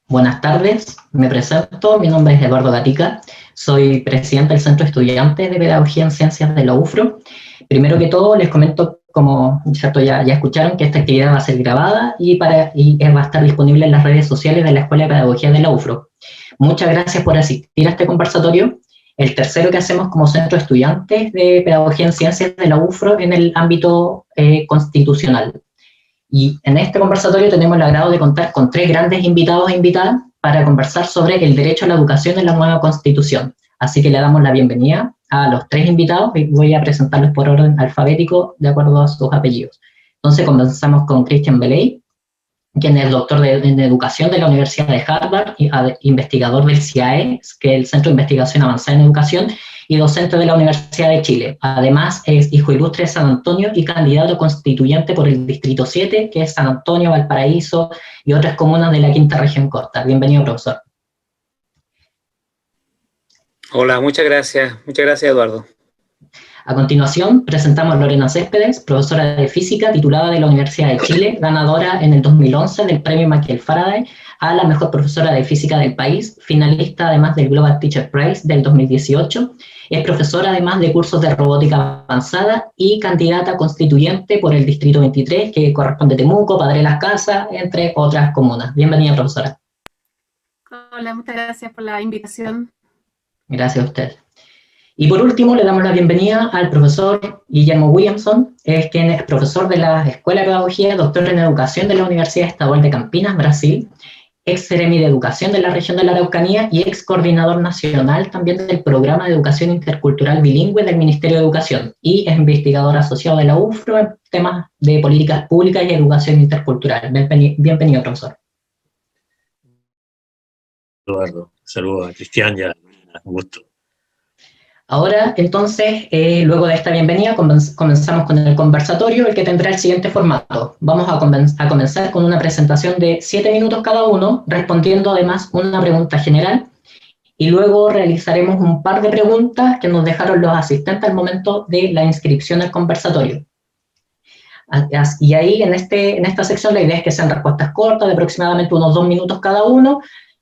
Buenas tardes, me presento, mi nombre es Eduardo Gatica, soy presidente del Centro de Estudiantes de Pedagogía en Ciencias de la UFRO. Primero que todo, les comento, como ¿cierto? Ya escucharon, que esta actividad va a ser grabada y va a estar disponible en las redes sociales de la Escuela de Pedagogía de la UFRO. Muchas gracias por asistir a este conversatorio, el tercero que hacemos como Centro de Estudiantes de Pedagogía en Ciencias de la UFRO en el ámbito constitucional. Y en este conversatorio tenemos el agrado de contar con tres grandes invitados e invitadas para conversar sobre el derecho a la educación en la nueva Constitución. Así que le damos la bienvenida a los tres invitados y voy a presentarlos por orden alfabético de acuerdo a sus apellidos. Entonces comenzamos con Christian Beley, quien es doctor en educación de la Universidad de Harvard, investigador del CIAE, que es el Centro de Investigación Avanzada en Educación, y docente de la Universidad de Chile. Además, es hijo ilustre de San Antonio y candidato constituyente por el Distrito 7, que es San Antonio, Valparaíso y otras comunas de la Quinta Región Costa. Bienvenido, profesor. Hola, muchas gracias Eduardo. A continuación, presentamos a Lorena Céspedes, profesora de Física titulada de la Universidad de Chile, ganadora en el 2011 del Premio Michael Faraday a la mejor profesora de Física del país, finalista además del Global Teacher Prize del 2018, es profesora además de cursos de robótica avanzada y candidata constituyente por el Distrito 23, que corresponde a Temuco, Padre Las Casas, entre otras comunas. Bienvenida, profesora. Hola, muchas gracias por la invitación. Gracias a usted. Y por último, le damos la bienvenida al profesor Guillermo Williamson, quien es profesor de la Escuela de Pedagogía, doctor en Educación de la Universidad Estadual de Campinas, Brasil, ex seremi de Educación de la región de la Araucanía y ex coordinador nacional también del Programa de Educación Intercultural Bilingüe del Ministerio de Educación, y es investigador asociado de la UFRO en temas de políticas públicas y educación intercultural. Bienvenido, profesor. Eduardo, saludos a Cristian y a Lorena, un gusto. Ahora, entonces, luego de esta bienvenida, comenzamos con el conversatorio, el que tendrá el siguiente formato. Vamos a comenzar con una presentación de 7 minutos cada uno, respondiendo además una pregunta general, y luego realizaremos un par de preguntas que nos dejaron los asistentes al momento de la inscripción al conversatorio. Y ahí, en esta sección, la idea es que sean respuestas cortas, de aproximadamente unos 2 minutos cada uno,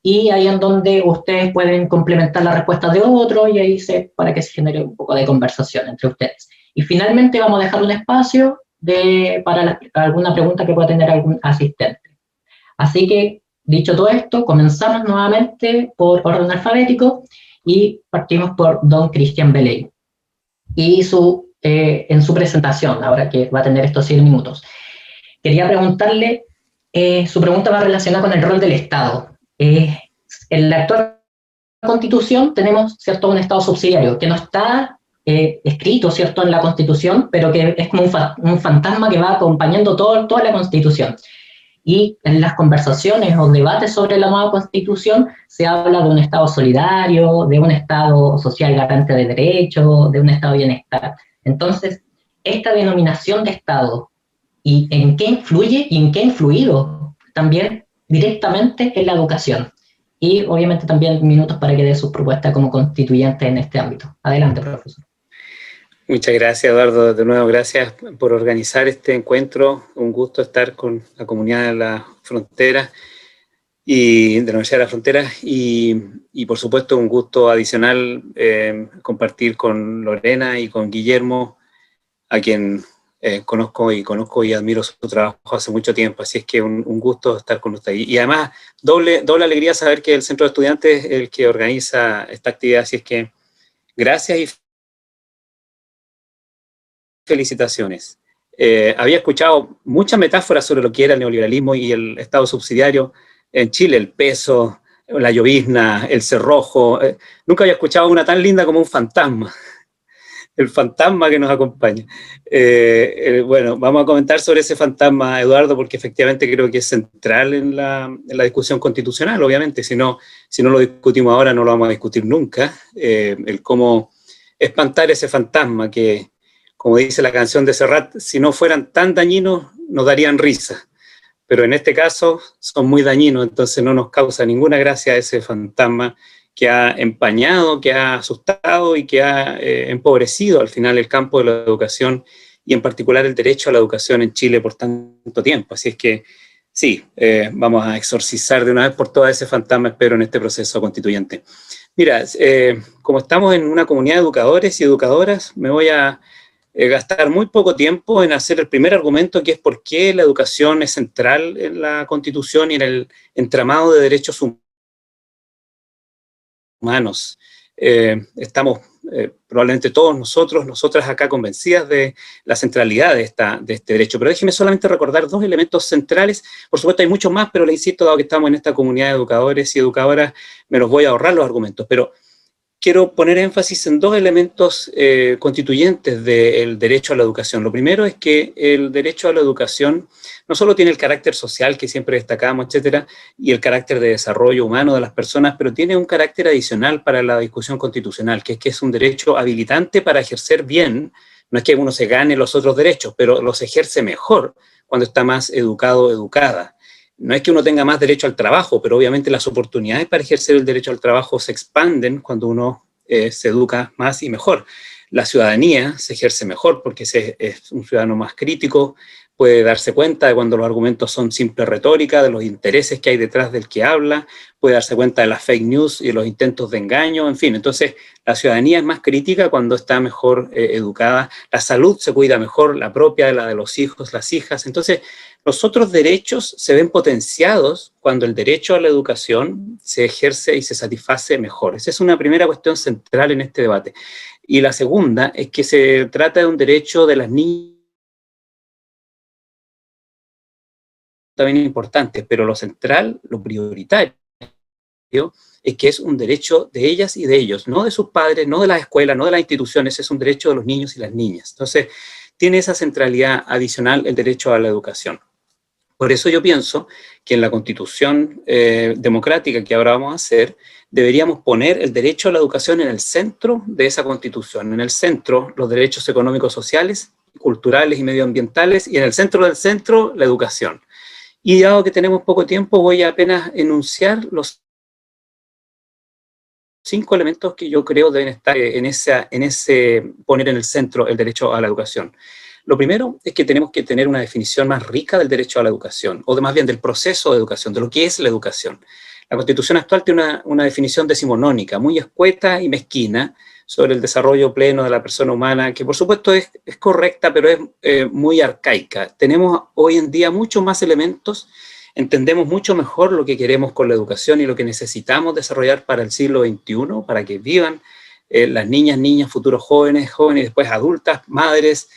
y ahí en donde ustedes pueden complementar la respuesta de otro y ahí para que se genere un poco de conversación entre ustedes. Y finalmente vamos a dejar un espacio para alguna pregunta que pueda tener algún asistente. Así que, dicho todo esto, comenzamos nuevamente por orden alfabético y partimos por don Christian Beley. Y en su presentación, ahora que va a tener estos 7 minutos, quería preguntarle, su pregunta va relacionada con el rol del Estado. En la actual Constitución tenemos, ¿cierto?, un Estado subsidiario que no está escrito, ¿cierto?, en la Constitución, pero que es como un fantasma que va acompañando toda la Constitución. Y en las conversaciones o debates sobre la nueva Constitución se habla de un Estado solidario, de un Estado social garante de derechos, de un Estado de bienestar. Entonces, esta denominación de Estado, ¿y en qué influye y en qué ha influido también directamente en la educación? Y obviamente también minutos para que dé sus propuestas como constituyente en este ámbito. Adelante, profesor. Muchas gracias, Eduardo. De nuevo, gracias por organizar este encuentro. Un gusto estar con la comunidad de la frontera y de la Universidad de la Frontera. Y por supuesto, un gusto adicional compartir con Lorena y con Guillermo, a quien conozco y admiro su trabajo hace mucho tiempo, así es que un gusto estar con usted. Y además, doble alegría saber que el Centro de Estudiantes es el que organiza esta actividad, así es que gracias y felicitaciones. Había escuchado muchas metáforas sobre lo que era el neoliberalismo y el Estado subsidiario en Chile, el peso, la llovizna, el cerrojo. Nunca había escuchado una tan linda como un fantasma. El fantasma que nos acompaña. Bueno, vamos a comentar sobre ese fantasma, Eduardo, porque efectivamente creo que es central en la discusión constitucional, obviamente. Si no lo discutimos ahora, no lo vamos a discutir nunca. El cómo espantar ese fantasma que, como dice la canción de Serrat, si no fueran tan dañinos, nos darían risa. Pero en este caso son muy dañinos, entonces no nos causa ninguna gracia ese fantasma que ha empañado, que ha asustado y que ha empobrecido al final el campo de la educación y en particular el derecho a la educación en Chile por tanto tiempo. Así es que Sí, vamos a exorcizar de una vez por todas ese fantasma, espero, en este proceso constituyente. Mira, como estamos en una comunidad de educadores y educadoras, me voy a gastar muy poco tiempo en hacer el primer argumento, que es por qué la educación es central en la Constitución y en el entramado de derechos humanos. Estamos probablemente todos nosotras acá convencidas de la centralidad de este derecho, pero déjeme solamente recordar dos elementos centrales. Por supuesto hay muchos más, pero le insisto, dado que estamos en esta comunidad de educadores y educadoras, me los voy a ahorrar los argumentos, pero quiero poner énfasis en dos elementos constituyentes del derecho a la educación. Lo primero es que el derecho a la educación no solo tiene el carácter social que siempre destacamos, etcétera, y el carácter de desarrollo humano de las personas, pero tiene un carácter adicional para la discusión constitucional, que es un derecho habilitante para ejercer bien. No es que uno se gane los otros derechos, pero los ejerce mejor cuando está más educado o educada. No es que uno tenga más derecho al trabajo, pero obviamente las oportunidades para ejercer el derecho al trabajo se expanden cuando uno se educa más y mejor. La ciudadanía se ejerce mejor porque es un ciudadano más crítico, puede darse cuenta de cuando los argumentos son simple retórica, de los intereses que hay detrás del que habla, puede darse cuenta de las fake news y de los intentos de engaño, en fin. Entonces, la ciudadanía es más crítica cuando está mejor educada, la salud se cuida mejor, la propia, la de los hijos, las hijas. Entonces, los otros derechos se ven potenciados cuando el derecho a la educación se ejerce y se satisface mejor. Esa es una primera cuestión central en este debate. Y la segunda es que se trata de un derecho de las niñas también importante, pero lo central, lo prioritario, es que es un derecho de ellas y de ellos, no de sus padres, no de las escuelas, no de las instituciones, es un derecho de los niños y las niñas. Entonces, tiene esa centralidad adicional el derecho a la educación. Por eso yo pienso que en la Constitución democrática que ahora vamos a hacer, deberíamos poner el derecho a la educación en el centro de esa Constitución, en el centro los derechos económicos, sociales, culturales y medioambientales, y en el centro del centro la educación. Y dado que tenemos poco tiempo, voy a apenas enunciar los 5 elementos que yo creo deben estar poner en el centro el derecho a la educación. Lo primero es que tenemos que tener una definición más rica del derecho a la educación, o más bien del proceso de educación, de lo que es la educación. La Constitución actual tiene una definición decimonónica, muy escueta y mezquina, sobre el desarrollo pleno de la persona humana, que por supuesto es correcta, pero es muy arcaica. Tenemos hoy en día muchos más elementos, entendemos mucho mejor lo que queremos con la educación y lo que necesitamos desarrollar para el siglo XXI, para que vivan las niñas, futuros jóvenes y después adultas, madres,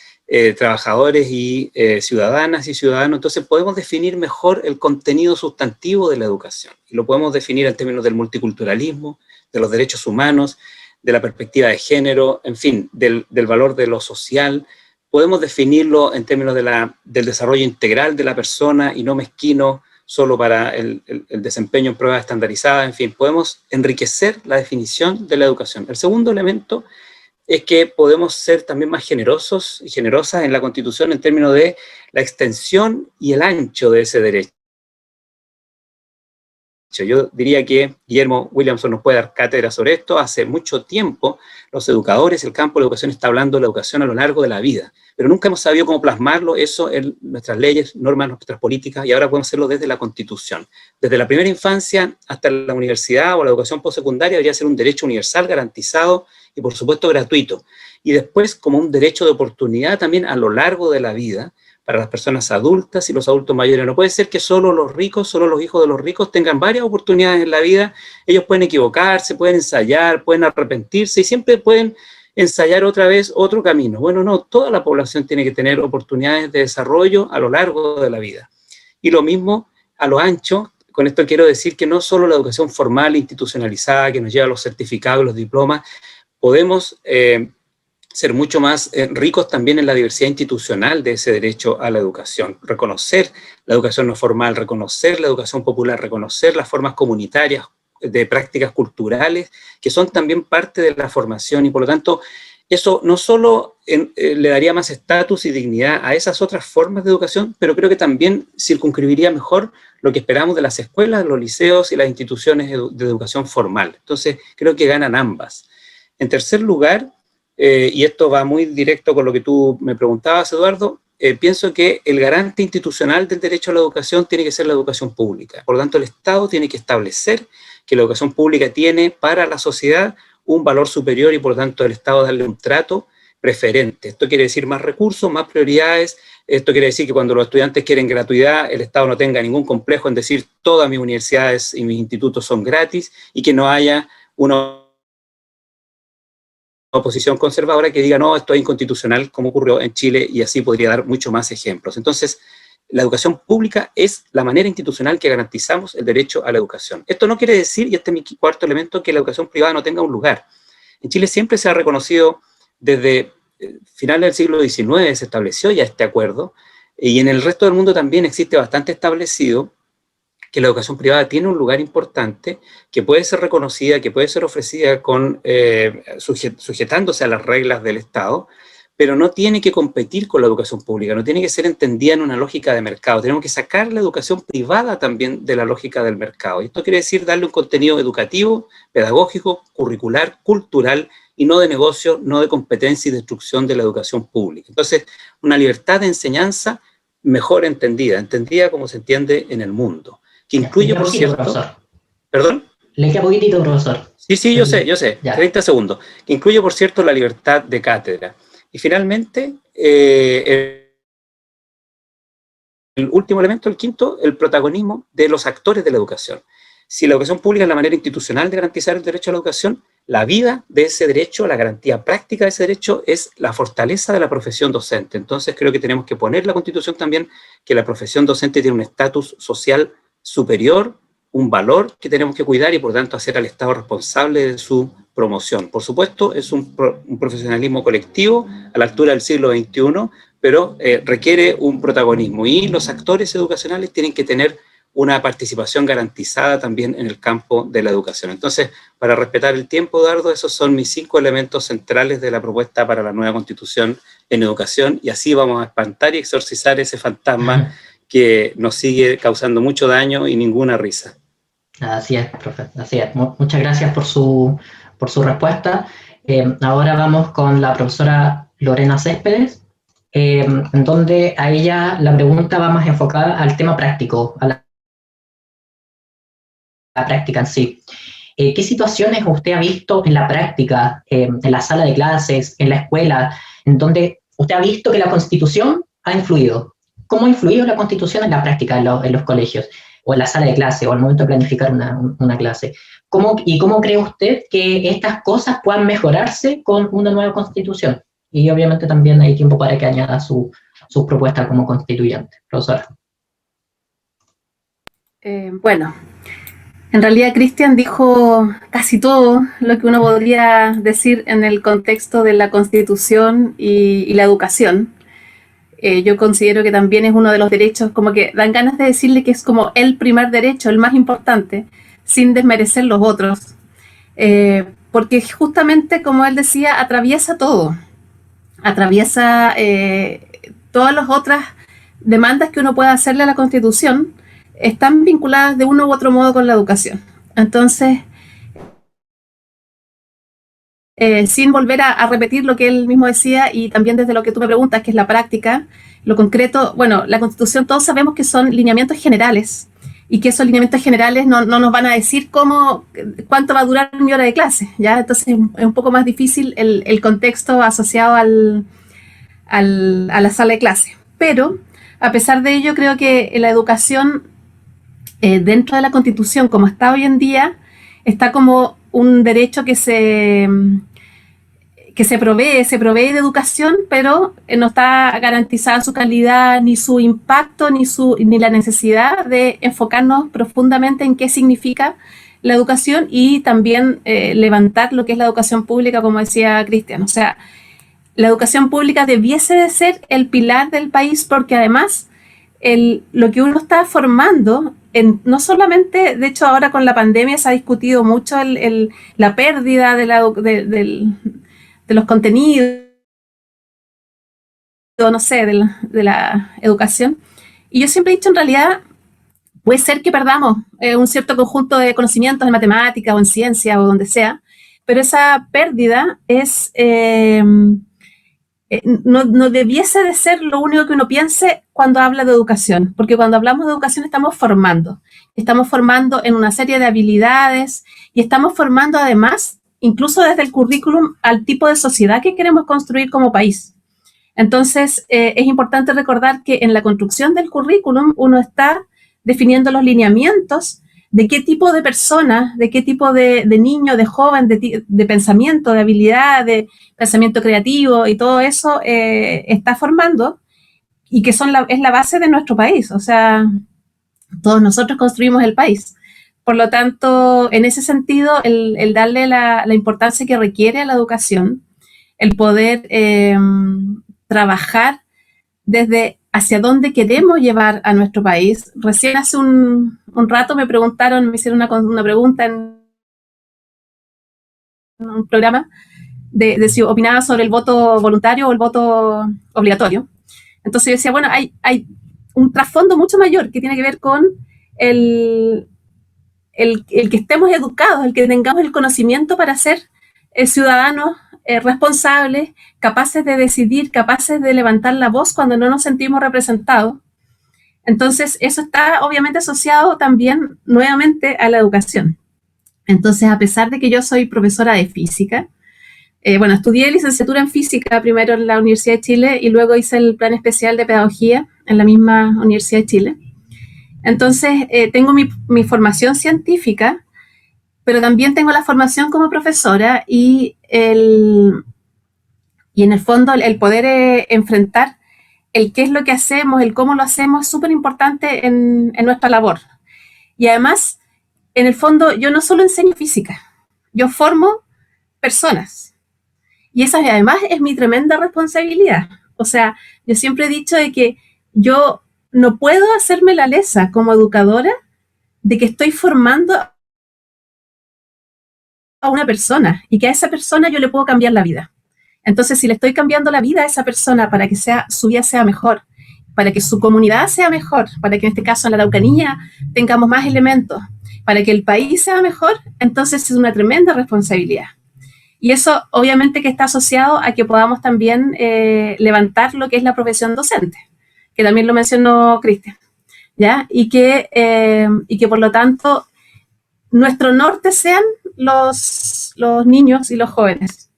trabajadores y ciudadanas y ciudadanos. Entonces podemos definir mejor el contenido sustantivo de la educación, y lo podemos definir en términos del multiculturalismo, de los derechos humanos, de la perspectiva de género, en fin, del valor de lo social. Podemos definirlo en términos del desarrollo integral de la persona y no mezquino solo para el desempeño en pruebas estandarizadas. En fin, podemos enriquecer la definición de la educación. El segundo elemento es que podemos ser también más generosos y generosas en la Constitución en términos de la extensión y el ancho de ese derecho. Yo diría que Guillermo Williamson nos puede dar cátedra sobre esto. Hace mucho tiempo los educadores, el campo de la educación está hablando de la educación a lo largo de la vida, pero nunca hemos sabido cómo plasmarlo eso en nuestras leyes, normas, nuestras políticas, y ahora podemos hacerlo desde la Constitución. Desde la primera infancia hasta la universidad o la educación postsecundaria debería ser un derecho universal, garantizado y por supuesto gratuito. Y después como un derecho de oportunidad también a lo largo de la vida, para las personas adultas y los adultos mayores. No puede ser que solo los ricos, solo los hijos de los ricos tengan varias oportunidades en la vida. Ellos pueden equivocarse, pueden ensayar, pueden arrepentirse y siempre pueden ensayar otra vez otro camino. Bueno, no, toda la población tiene que tener oportunidades de desarrollo a lo largo de la vida. Y lo mismo a lo ancho. Con esto quiero decir que no solo la educación formal, institucionalizada, que nos lleva a los certificados, los diplomas, podemos ser mucho más ricos también en la diversidad institucional de ese derecho a la educación. Reconocer la educación no formal, reconocer la educación popular, reconocer las formas comunitarias de prácticas culturales, que son también parte de la formación, y por lo tanto, eso no solo le daría más estatus y dignidad a esas otras formas de educación, pero creo que también circunscribiría mejor lo que esperamos de las escuelas, los liceos y las instituciones de educación formal. Entonces, creo que ganan ambas. En tercer lugar, y esto va muy directo con lo que tú me preguntabas, Eduardo, pienso que el garante institucional del derecho a la educación tiene que ser la educación pública. Por lo tanto, el Estado tiene que establecer que la educación pública tiene para la sociedad un valor superior y por lo tanto el Estado darle un trato preferente. Esto quiere decir más recursos, más prioridades. Esto quiere decir que cuando los estudiantes quieren gratuidad, el Estado no tenga ningún complejo en decir todas mis universidades y mis institutos son gratis y que no haya una oposición conservadora que diga no, esto es inconstitucional, como ocurrió en Chile, y así podría dar mucho más ejemplos. Entonces, la educación pública es la manera institucional que garantizamos el derecho a la educación. Esto no quiere decir, y este es mi cuarto elemento, que la educación privada no tenga un lugar. En Chile siempre se ha reconocido, desde finales del siglo XIX se estableció ya este acuerdo, y en el resto del mundo también existe bastante establecido que la educación privada tiene un lugar importante, que puede ser reconocida, que puede ser ofrecida sujetándose a las reglas del Estado, pero no tiene que competir con la educación pública, no tiene que ser entendida en una lógica de mercado. Tenemos que sacar la educación privada también de la lógica del mercado. Y esto quiere decir darle un contenido educativo, pedagógico, curricular, cultural, y no de negocio, no de competencia y destrucción de la educación pública. Entonces, una libertad de enseñanza mejor entendida como se entiende en el mundo, que incluye, por cierto... Profesor. ¿Perdón? Le queda poquitito, profesor. Sí, yo sé, Ya. 30 segundos. Que incluye, por cierto, la libertad de cátedra. Y finalmente, el último elemento, el quinto, el protagonismo de los actores de la educación. Si la educación pública es la manera institucional de garantizar el derecho a la educación, la vida de ese derecho, la garantía práctica de ese derecho es la fortaleza de la profesión docente. Entonces creo que tenemos que poner en la Constitución también que la profesión docente tiene un estatus social superior, un valor que tenemos que cuidar y por tanto hacer al Estado responsable de su promoción. Por supuesto, es un profesionalismo colectivo a la altura del siglo XXI, pero requiere un protagonismo y los actores educacionales tienen que tener una participación garantizada también en el campo de la educación. Entonces, para respetar el tiempo, Eduardo, esos son mis 5 elementos centrales de la propuesta para la nueva Constitución en educación, y así vamos a espantar y exorcizar ese fantasma que nos sigue causando mucho daño y ninguna risa. Así es, profe, así es. Muchas gracias por su respuesta. Ahora vamos con la profesora Lorena Céspedes, en donde a ella la pregunta va más enfocada al tema práctico, a la práctica en sí. ¿Qué situaciones usted ha visto en la práctica, en la sala de clases, en la escuela, en donde usted ha visto que la Constitución ha influido? ¿Cómo ha influido la Constitución en la práctica en los colegios, o en la sala de clase, o al momento de planificar una clase? ¿Cómo cree usted que estas cosas puedan mejorarse con una nueva Constitución? Y obviamente también hay tiempo para que añada su propuesta como constituyente. Profesora. Bueno, en realidad Cristian dijo casi todo lo que uno podría decir en el contexto de la Constitución y la educación. Yo considero que también es uno de los derechos, como que dan ganas de decirle que es como el primer derecho, el más importante, sin desmerecer los otros, porque justamente, como él decía, atraviesa todo, atraviesa todas las otras demandas que uno pueda hacerle a la Constitución, están vinculadas de uno u otro modo con la educación. Entonces, sin volver a repetir lo que él mismo decía, y también desde lo que tú me preguntas, que es la práctica, lo concreto, bueno, la Constitución todos sabemos que son lineamientos generales, y que esos lineamientos generales no nos van a decir cuánto va a durar mi hora de clase, ¿ya? Entonces es un poco más difícil el contexto asociado a la sala de clase. Pero, a pesar de ello, creo que la educación dentro de la Constitución, como está hoy en día, está como un derecho que se provee de educación, pero no está garantizada su calidad, ni su impacto, ni la necesidad de enfocarnos profundamente en qué significa la educación y también levantar lo que es la educación pública, como decía Cristian. O sea, la educación pública debiese de ser el pilar del país, porque además lo que uno está formando, no solamente, de hecho ahora con la pandemia se ha discutido mucho la pérdida de los contenidos, no sé, de la educación. Y yo siempre he dicho, en realidad, puede ser que perdamos un cierto conjunto de conocimientos en matemática o en ciencia o donde sea, pero esa pérdida es no debiese de ser lo único que uno piense cuando habla de educación, porque cuando hablamos de educación estamos formando en una serie de habilidades y estamos formando además, incluso desde el currículum, al tipo de sociedad que queremos construir como país. Entonces, es importante recordar que en la construcción del currículum uno está definiendo los lineamientos de qué tipo de persona, de qué tipo de niño, de joven, de pensamiento, de habilidad, de pensamiento creativo y todo eso está formando y que es la base de nuestro país. O sea, todos nosotros construimos el país. Por lo tanto, en ese sentido, el darle la importancia que requiere a la educación, el poder trabajar desde hacia dónde queremos llevar a nuestro país. Recién hace un rato me hicieron una pregunta en un programa de si opinaba sobre el voto voluntario o el voto obligatorio. Entonces yo decía, bueno, hay un trasfondo mucho mayor que tiene que ver con el que estemos educados, el que tengamos el conocimiento para ser ciudadanos responsables, capaces de decidir, capaces de levantar la voz cuando no nos sentimos representados. Entonces, eso está obviamente asociado también nuevamente a la educación. Entonces, a pesar de que yo soy profesora de física, estudié licenciatura en física primero en la Universidad de Chile y luego hice el plan especial de pedagogía en la misma Universidad de Chile. Entonces, tengo mi formación científica, pero también tengo la formación como profesora y en el fondo el poder enfrentar el qué es lo que hacemos, el cómo lo hacemos, es súper importante en nuestra labor. Y además, en el fondo, yo no solo enseño física, yo formo personas. Y esa además es mi tremenda responsabilidad. O sea, yo siempre he dicho de que yo no puedo hacerme la lesa como educadora de que estoy formando a una persona y que a esa persona yo le puedo cambiar la vida. Entonces, si le estoy cambiando la vida a esa persona para que su vida sea mejor, para que su comunidad sea mejor, para que en este caso en la Araucanía tengamos más elementos, para que el país sea mejor, entonces es una tremenda responsabilidad. Y eso obviamente que está asociado a que podamos también levantar lo que es la profesión docente, que también lo mencionó Cristian, ¿ya? Y que por lo tanto nuestro norte sean los niños y los jóvenes.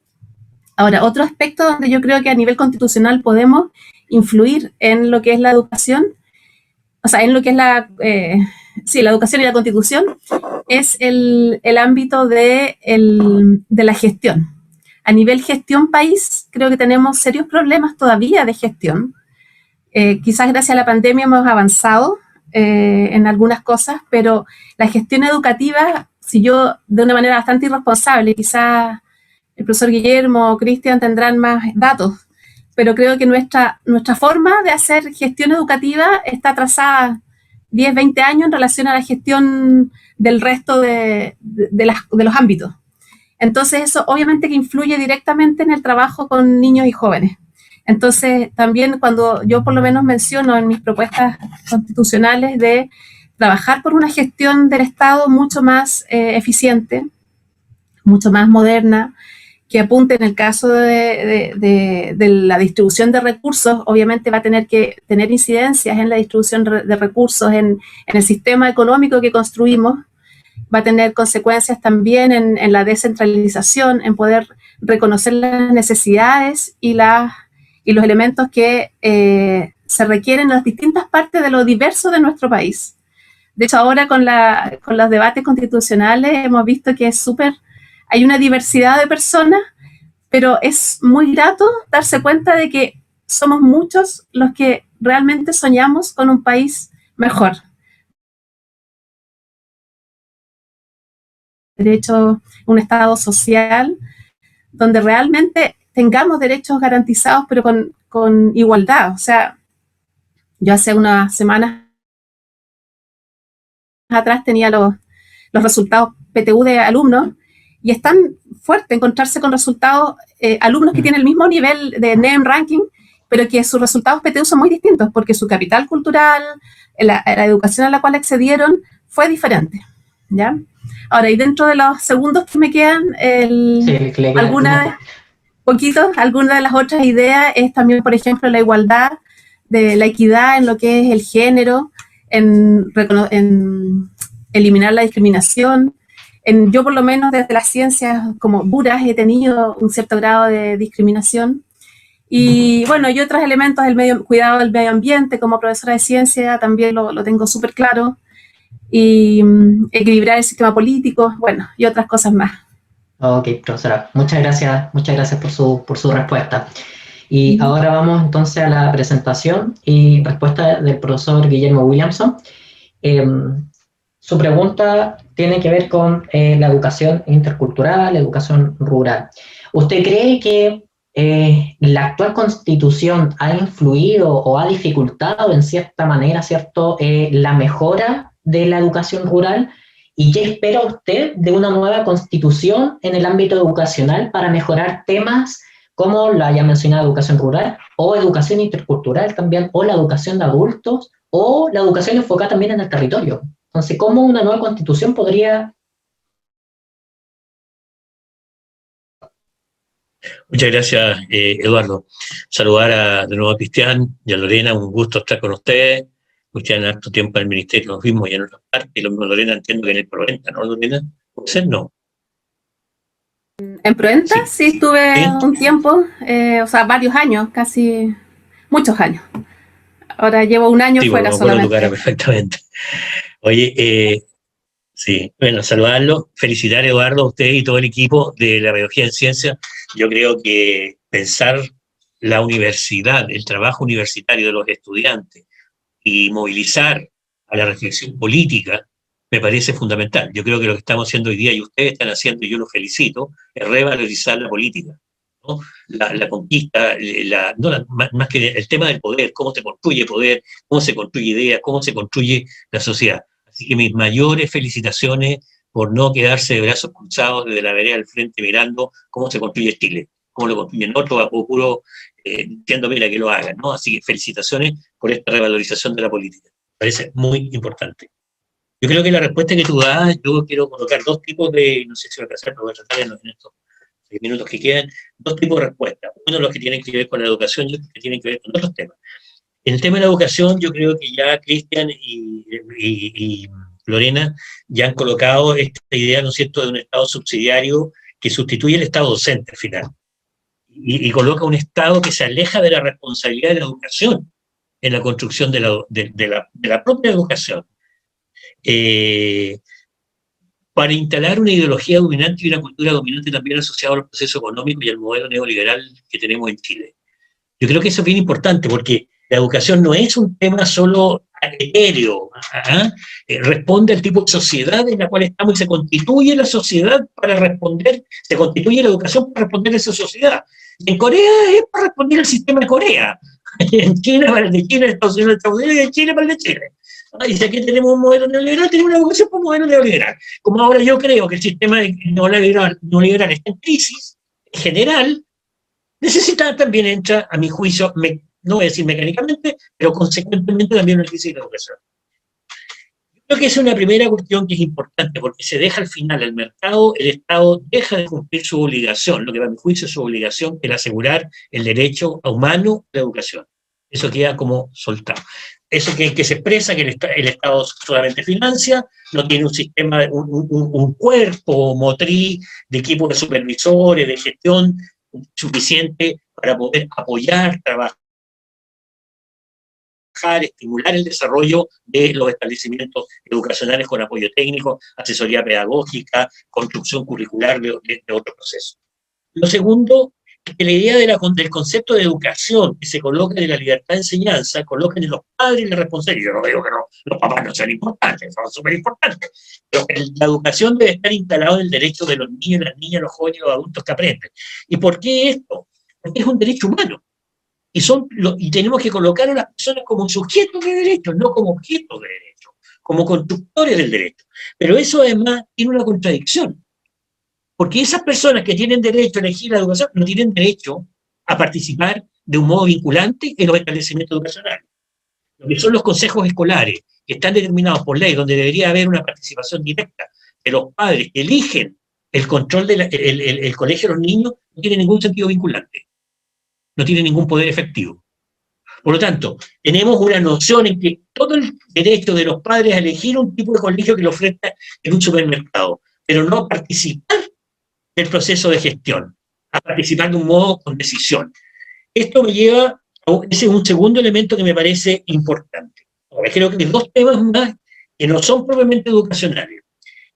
Ahora, otro aspecto donde yo creo que a nivel constitucional podemos influir en lo que es la educación, o sea, en lo que es la educación y la constitución, es el ámbito de la gestión. A nivel gestión país, creo que tenemos serios problemas todavía de gestión. Quizás gracias a la pandemia hemos avanzado en algunas cosas, pero la gestión educativa, si yo de una manera bastante irresponsable, quizás el profesor Guillermo o Cristian tendrán más datos, pero creo que nuestra forma de hacer gestión educativa está atrasada 10, 20 años en relación a la gestión del resto de los ámbitos. Entonces eso obviamente que influye directamente en el trabajo con niños y jóvenes. Entonces también cuando yo por lo menos menciono en mis propuestas constitucionales de trabajar por una gestión del Estado mucho más eficiente, mucho más moderna, que apunte en el caso de la distribución de recursos, obviamente va a tener que tener incidencias en la distribución de recursos, en el sistema económico que construimos, va a tener consecuencias también en la descentralización, en poder reconocer las necesidades y los elementos que se requieren en las distintas partes de lo diverso de nuestro país. De hecho, ahora con los debates constitucionales hemos visto que hay una diversidad de personas, pero es muy grato darse cuenta de que somos muchos los que realmente soñamos con un país mejor. Derecho, un Estado social, donde realmente tengamos derechos garantizados, pero con igualdad. O sea, yo hace unas semanas atrás tenía los resultados PTU de alumnos, y es tan fuerte encontrarse con resultados, alumnos que tienen el mismo nivel de NEM ranking, pero que sus resultados PTU son muy distintos, porque su capital cultural, la educación a la cual accedieron, fue diferente, ¿ya? Ahora, y dentro de los segundos que me quedan, Poquito, alguna de las otras ideas es también, por ejemplo, la igualdad, de la equidad en lo que es el género, en eliminar la discriminación. Yo por lo menos desde las ciencias como duras he tenido un cierto grado de discriminación. Y bueno, y otros elementos del cuidado del medio ambiente, como profesora de ciencia también lo tengo súper claro. Y equilibrar el sistema político, bueno, y otras cosas más. Ok, profesora, muchas gracias por su respuesta. Y ahora vamos entonces a la presentación y respuesta del profesor Guillermo Williamson. Su pregunta tiene que ver con la educación intercultural, la educación rural. ¿Usted cree que la actual constitución ha influido o ha dificultado en cierta manera, ¿cierto?, la mejora de la educación rural? ¿Y qué espera usted de una nueva constitución en el ámbito educacional para mejorar temas como la ya mencionada educación rural o educación intercultural también, o la educación de adultos, o la educación enfocada también en el territorio? Entonces, ¿cómo una nueva constitución podría...? Muchas gracias, Eduardo. Saludar de nuevo a Cristian y a Lorena, un gusto estar con ustedes. Cristian, harto tiempo en el ministerio, nos vimos ya en otras partes, y lo mismo Lorena, entiendo que en el Proventa, ¿no, Lorena? ¿Puede ser? No. En Proenta sí estuve un tiempo, o sea, varios años, casi muchos años. Ahora llevo un año fuera solamente. Tu cara perfectamente. Oye, sí, bueno, saludarlo, felicitar a Eduardo, a usted y todo el equipo de la Pedagogía en Ciencia. Yo creo que pensar la universidad, el trabajo universitario de los estudiantes y movilizar a la reflexión política me parece fundamental. Yo creo que lo que estamos haciendo hoy día y ustedes están haciendo, y yo los felicito, es revalorizar la política, ¿no? La conquista, más que el tema del poder, cómo se construye poder, cómo se construye ideas, cómo se construye la sociedad. Así que mis mayores felicitaciones por no quedarse de brazos cruzados desde la vereda del frente mirando cómo se construye Chile, cómo lo construyen otros, o puro entiendo, mira, que lo hagan, ¿no? Así que felicitaciones por esta revalorización de la política. Me parece muy importante. Yo creo que la respuesta que tú das, yo quiero colocar dos tipos de, no sé si va a pasar, pero voy a tratar en estos 6 minutos que quedan, dos tipos de respuestas. Uno, los que tienen que ver con la educación y otros que tienen que ver con otros temas. En el tema de la educación, yo creo que ya Cristian y Lorena ya han colocado esta idea, ¿no es cierto?, de un Estado subsidiario que sustituye el Estado docente al final. Y coloca un Estado que se aleja de la responsabilidad de la educación en la construcción de la propia educación. Para instalar una ideología dominante y una cultura dominante también asociada al proceso económico y al modelo neoliberal que tenemos en Chile. Yo creo que eso es bien importante porque la educación no es un tema solo etéreo, responde al tipo de sociedad en la cual estamos y se constituye la sociedad para responder, se constituye la educación para responder a esa sociedad. En Corea es para responder al sistema de Corea, en China para el de China, en Estados Unidos y en Chile para el de Chile. Y si aquí tenemos un modelo neoliberal, tenemos una educación por modelo neoliberal. Como ahora yo creo que el sistema neoliberal está en crisis, en general, necesita también entra, a mi juicio, no voy a decir mecánicamente, pero consecuentemente también una crisis de la educación. Yo creo que esa es una primera cuestión que es importante, porque se deja al final el mercado, el Estado deja de cumplir su obligación, lo que a mi juicio es su obligación, el asegurar el derecho humano a la educación. Eso queda como soltado. Eso que se expresa que el Estado solamente financia, no tiene un sistema, un cuerpo motriz de equipos de supervisores, de gestión suficiente para poder apoyar, trabajar, estimular el desarrollo de los establecimientos educacionales con apoyo técnico, asesoría pedagógica, construcción curricular de otros procesos. Lo segundo, que la idea del concepto de educación que se coloca en la libertad de enseñanza, colocan en los padres la responsabilidad. Yo no digo que los papás no sean importantes, son súper importantes, pero la educación debe estar instalada en el derecho de los niños, las niñas, los jóvenes, los adultos que aprenden. ¿Y por qué esto? Porque es un derecho humano. Y tenemos que colocar a las personas como sujetos de derechos, no como objetos de derechos, como constructores del derecho. Pero eso además tiene una contradicción. Porque esas personas que tienen derecho a elegir la educación no tienen derecho a participar de un modo vinculante en los establecimientos educacionales. Lo que son los consejos escolares, que están determinados por ley, donde debería haber una participación directa de los padres que eligen el control el colegio de los niños no tiene ningún sentido vinculante, no tiene ningún poder efectivo. Por lo tanto, tenemos una noción en que todo el derecho de los padres a elegir un tipo de colegio que lo ofrezca en un supermercado, pero no a participar del proceso de gestión, a participar de un modo con decisión. Esto me lleva, ese es un segundo elemento que me parece importante. Ahora, creo que hay dos temas más que no son propiamente educacionales.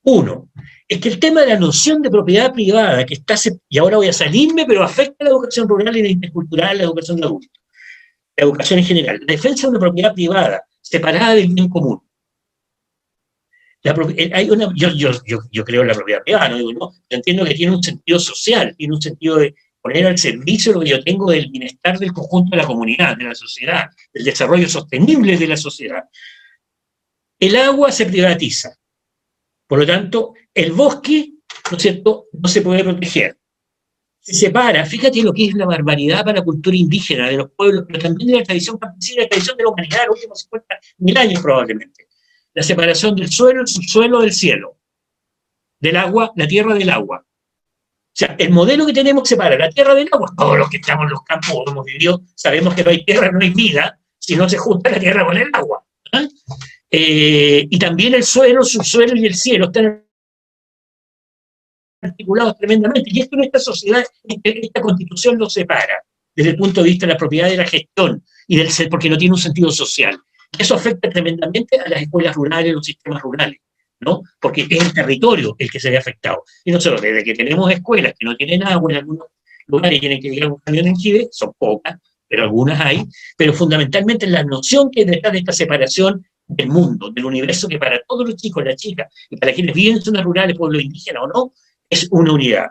Uno, es que el tema de la noción de propiedad privada, que está, y ahora voy a salirme, pero afecta a la educación rural y la intercultural, la educación de adultos, la educación en general, la defensa de una propiedad privada, separada del bien común. Yo creo en la propiedad privada, no digo no, yo entiendo que tiene un sentido social, tiene un sentido de poner al servicio lo que yo tengo del bienestar del conjunto de la comunidad, de la sociedad, del desarrollo sostenible de la sociedad. El agua se privatiza, por lo tanto, el bosque, ¿no es cierto?, no se puede proteger. Se separa, fíjate lo que es la barbaridad para la cultura indígena de los pueblos, pero también de la tradición campesina, la tradición de la humanidad de los últimos 50.000 años probablemente. La separación del suelo, el subsuelo del cielo, del agua, la tierra del agua. O sea, el modelo que tenemos separa la tierra del agua. Todos los que estamos en los campos hemos vivido, sabemos que no hay tierra, no hay vida, si no se junta la tierra con el agua. Y también el suelo, el subsuelo y el cielo están articulados tremendamente. Y esto en esta sociedad, esta constitución lo separa desde el punto de vista de la propiedad de la gestión y del ser, porque no tiene un sentido social. Eso afecta tremendamente a las escuelas rurales, los sistemas rurales, ¿no? Porque es el territorio el que se ve afectado. Y nosotros, desde que tenemos escuelas que no tienen agua en algunos lugares y tienen que llegar a un camión en Chile, son pocas, pero algunas hay, pero fundamentalmente la noción que detrás de esta separación del mundo, del universo, que para todos los chicos, las chicas, y para quienes viven en zonas rurales, pueblos indígenas o no, es una unidad.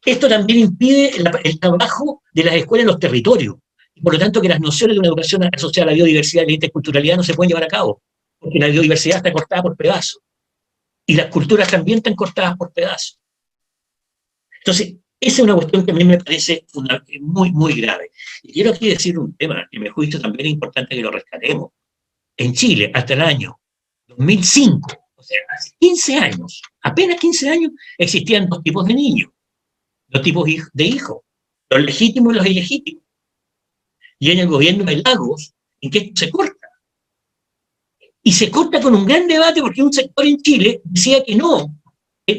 Esto también impide el trabajo de las escuelas en los territorios. Y por lo tanto, que las nociones de una educación asociada a la biodiversidad y la interculturalidad no se pueden llevar a cabo, porque la biodiversidad está cortada por pedazos. Y las culturas también están cortadas por pedazos. Entonces, esa es una cuestión que a mí me parece muy, muy grave. Y quiero aquí decir un tema que me juicio también es importante que lo rescatemos. En Chile, hasta el año 2005, o sea, hace 15 años, apenas 15 años, existían dos tipos de niños, dos tipos de hijos, los legítimos y los ilegítimos. Y en el gobierno de Lagos, ¿en qué se corta? Y se corta con un gran debate porque un sector en Chile decía que no,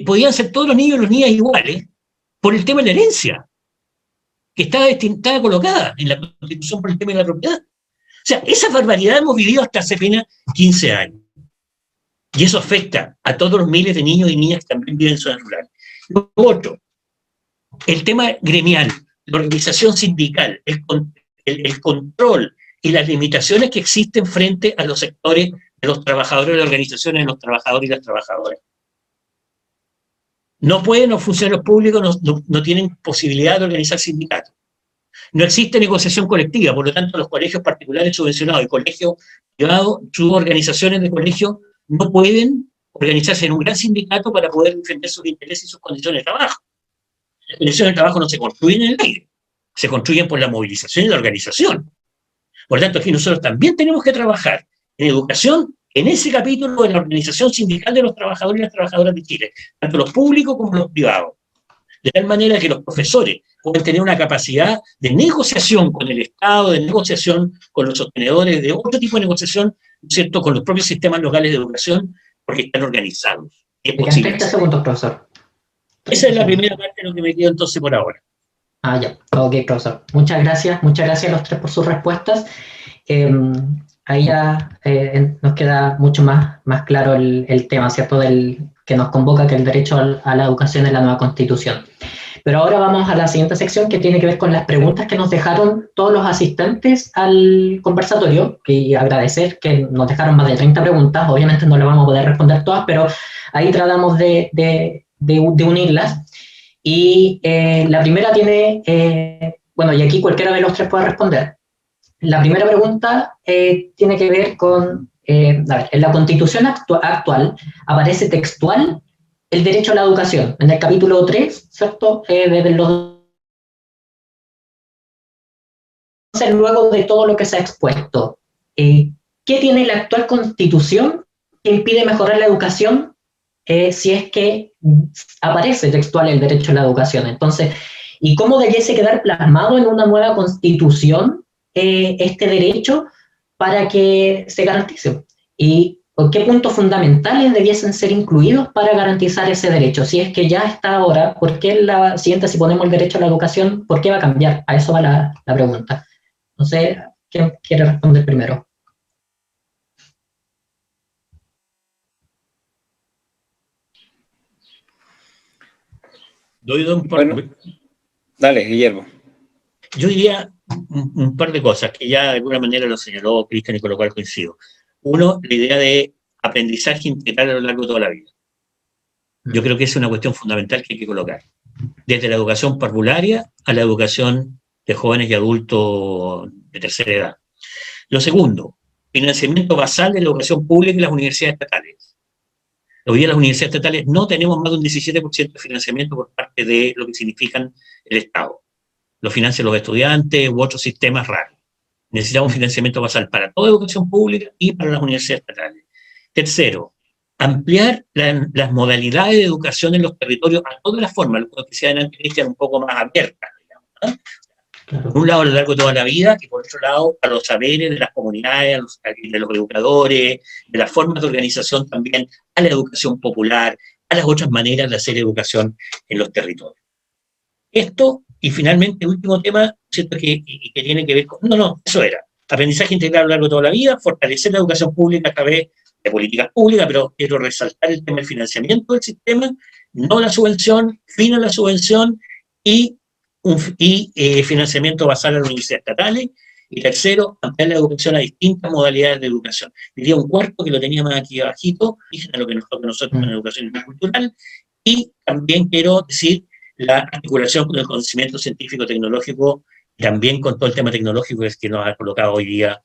podían ser todos los niños y las niñas iguales por el tema de la herencia, que estaba colocada en la Constitución por el tema de la propiedad. O sea, esa barbaridad hemos vivido hasta hace apenas 15 años. Y eso afecta a todos los miles de niños y niñas que también viven en zonas rurales. Lo otro, el tema gremial, la organización sindical, el control y las limitaciones que existen frente a los sectores de los trabajadores de las organizaciones de los trabajadores y las trabajadoras. No pueden, los funcionarios públicos no tienen posibilidad de organizar sindicatos. No existe negociación colectiva, por lo tanto los colegios particulares subvencionados y colegios privados, sus organizaciones de colegios no pueden organizarse en un gran sindicato para poder defender sus intereses y sus condiciones de trabajo. Las condiciones de trabajo no se construyen en el aire, se construyen por la movilización y la organización. Por lo tanto, aquí nosotros también tenemos que trabajar en educación, en ese capítulo de la organización sindical de los trabajadores y las trabajadoras de Chile, tanto los públicos como los privados. De tal manera que los profesores pueden tener una capacidad de negociación con el Estado, de negociación con los sostenedores, de otro tipo de negociación, ¿cierto?, con los propios sistemas locales de educación, porque están organizados. Es posible. 30 segundos, profesor. Esa es la primera parte de lo que me quedo entonces por ahora. Ya. Ok, profesor. Muchas gracias a los tres por sus respuestas. Ahí ya nos queda mucho más claro el tema, ¿cierto?, del que nos convoca, que el derecho a la educación en la nueva Constitución. Pero ahora vamos a la siguiente sección, que tiene que ver con las preguntas que nos dejaron todos los asistentes al conversatorio, y agradecer que nos dejaron más de 30 preguntas. Obviamente no las vamos a poder responder todas, pero ahí tratamos de unirlas. Y la primera tiene, y aquí cualquiera de los tres puede responder. La primera pregunta tiene que ver con, en la Constitución actual aparece textual el derecho a la educación, en el capítulo 3, ¿cierto? Desde los... Entonces, luego de todo lo que se ha expuesto, ¿qué tiene la actual Constitución que impide mejorar la educación si es que aparece textual el derecho a la educación. Entonces, ¿y cómo debiese quedar plasmado en una nueva constitución este derecho para que se garantice? ¿Y qué puntos fundamentales debiesen ser incluidos para garantizar ese derecho? Si es que ya está ahora, ¿por qué la siguiente, si ponemos el derecho a la educación, por qué va a cambiar? A eso va la pregunta. No sé, ¿quién quiere responder primero? Bueno, dale, Guillermo. Yo diría un par de cosas que ya de alguna manera lo señaló Cristian y con lo cual coincido. Uno, la idea de aprendizaje integral a lo largo de toda la vida. Yo creo que es una cuestión fundamental que hay que colocar. Desde la educación parvularia a la educación de jóvenes y adultos de tercera edad. Lo segundo, financiamiento basal de la educación pública y las universidades estatales. Hoy día las universidades estatales no tenemos más de un 17% de financiamiento por parte de lo que significan el Estado. Lo financian los estudiantes u otros sistemas raros. Necesitamos financiamiento basal para toda educación pública y para las universidades estatales. Tercero, ampliar las modalidades de educación en los territorios a todas las formas, lo que decía antes Cristian, un poco más abiertas, digamos, ¿no? Por un lado, a lo largo de toda la vida, y por otro lado, a los saberes de las comunidades, de los educadores, de las formas de organización también, a la educación popular, a las otras maneras de hacer educación en los territorios. Esto, y finalmente, el último tema, ¿cierto? Que tiene que ver con... No, eso era. Aprendizaje integral a lo largo de toda la vida, fortalecer la educación pública a través de políticas públicas, pero quiero resaltar el tema del financiamiento del sistema, no la subvención, fin a la subvención y financiamiento basal a las universidades estatales. Y tercero, ampliar la educación a distintas modalidades de educación. Diría un cuarto que lo tenía más aquí abajito, a lo que nos toca a nosotros en educación intercultural. Y también quiero decir la articulación con el conocimiento científico-tecnológico, también con todo el tema tecnológico que nos ha colocado hoy día,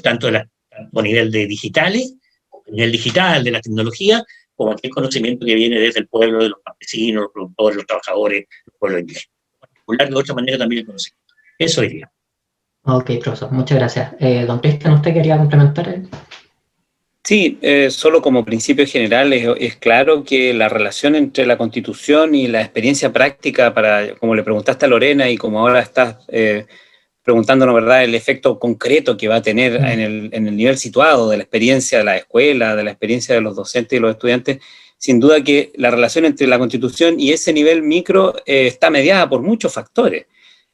tanto a nivel de digitales, a nivel digital de la tecnología, como aquel conocimiento que viene desde el pueblo, de los campesinos, los productores, los trabajadores, los pueblos indígenas. De otra manera también el conocimiento. Eso diría. Ok, profesor, muchas gracias. Don Cristian, ¿usted quería complementar? Sí, solo como principio general es claro que la relación entre la Constitución y la experiencia práctica, como le preguntaste a Lorena y como ahora estás preguntándonos, ¿verdad?, el efecto concreto que va a tener en el nivel situado de la experiencia de la escuela, de la experiencia de los docentes y los estudiantes. Sin duda que la relación entre la Constitución y ese nivel micro está mediada por muchos factores.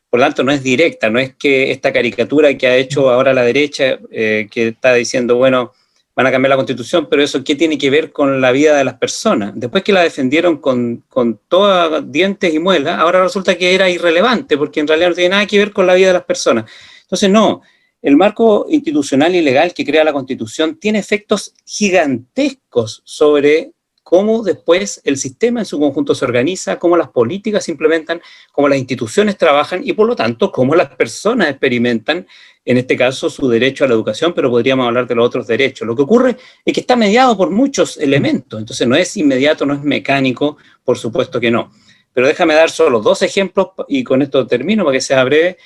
Por lo tanto, no es directa, no es que esta caricatura que ha hecho ahora la derecha, que está diciendo, bueno, van a cambiar la Constitución, pero eso ¿qué tiene que ver con la vida de las personas? Después que la defendieron con todos dientes y muelas, ahora resulta que era irrelevante, porque en realidad no tiene nada que ver con la vida de las personas. Entonces, no, el marco institucional y legal que crea la Constitución tiene efectos gigantescos sobre cómo después el sistema en su conjunto se organiza, cómo las políticas se implementan, cómo las instituciones trabajan y por lo tanto cómo las personas experimentan, en este caso, su derecho a la educación, pero podríamos hablar de los otros derechos. Lo que ocurre es que está mediado por muchos elementos, entonces no es inmediato, no es mecánico, por supuesto que no. Pero déjame dar solo 2 ejemplos y con esto termino para que sea breve.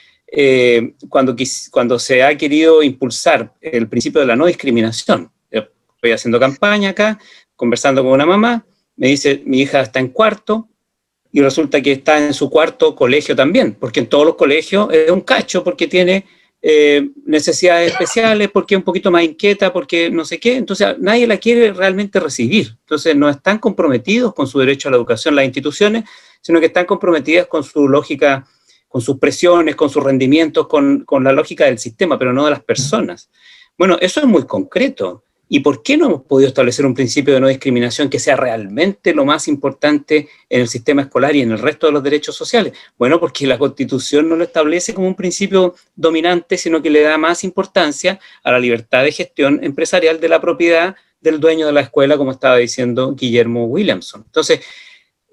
Cuando se ha querido impulsar el principio de la no discriminación, estoy haciendo campaña acá, conversando con una mamá, me dice, mi hija está en cuarto, y resulta que está en su cuarto colegio también, porque en todos los colegios es un cacho, porque tiene necesidades especiales, porque es un poquito más inquieta, porque no sé qué, entonces nadie la quiere realmente recibir. Entonces no están comprometidos con su derecho a la educación las instituciones, sino que están comprometidas con su lógica, con sus presiones, con sus rendimientos, con la lógica del sistema, pero no de las personas. Bueno, eso es muy concreto. ¿Y por qué no hemos podido establecer un principio de no discriminación que sea realmente lo más importante en el sistema escolar y en el resto de los derechos sociales? Bueno, porque la Constitución no lo establece como un principio dominante, sino que le da más importancia a la libertad de gestión empresarial de la propiedad del dueño de la escuela, como estaba diciendo Guillermo Williamson. Entonces,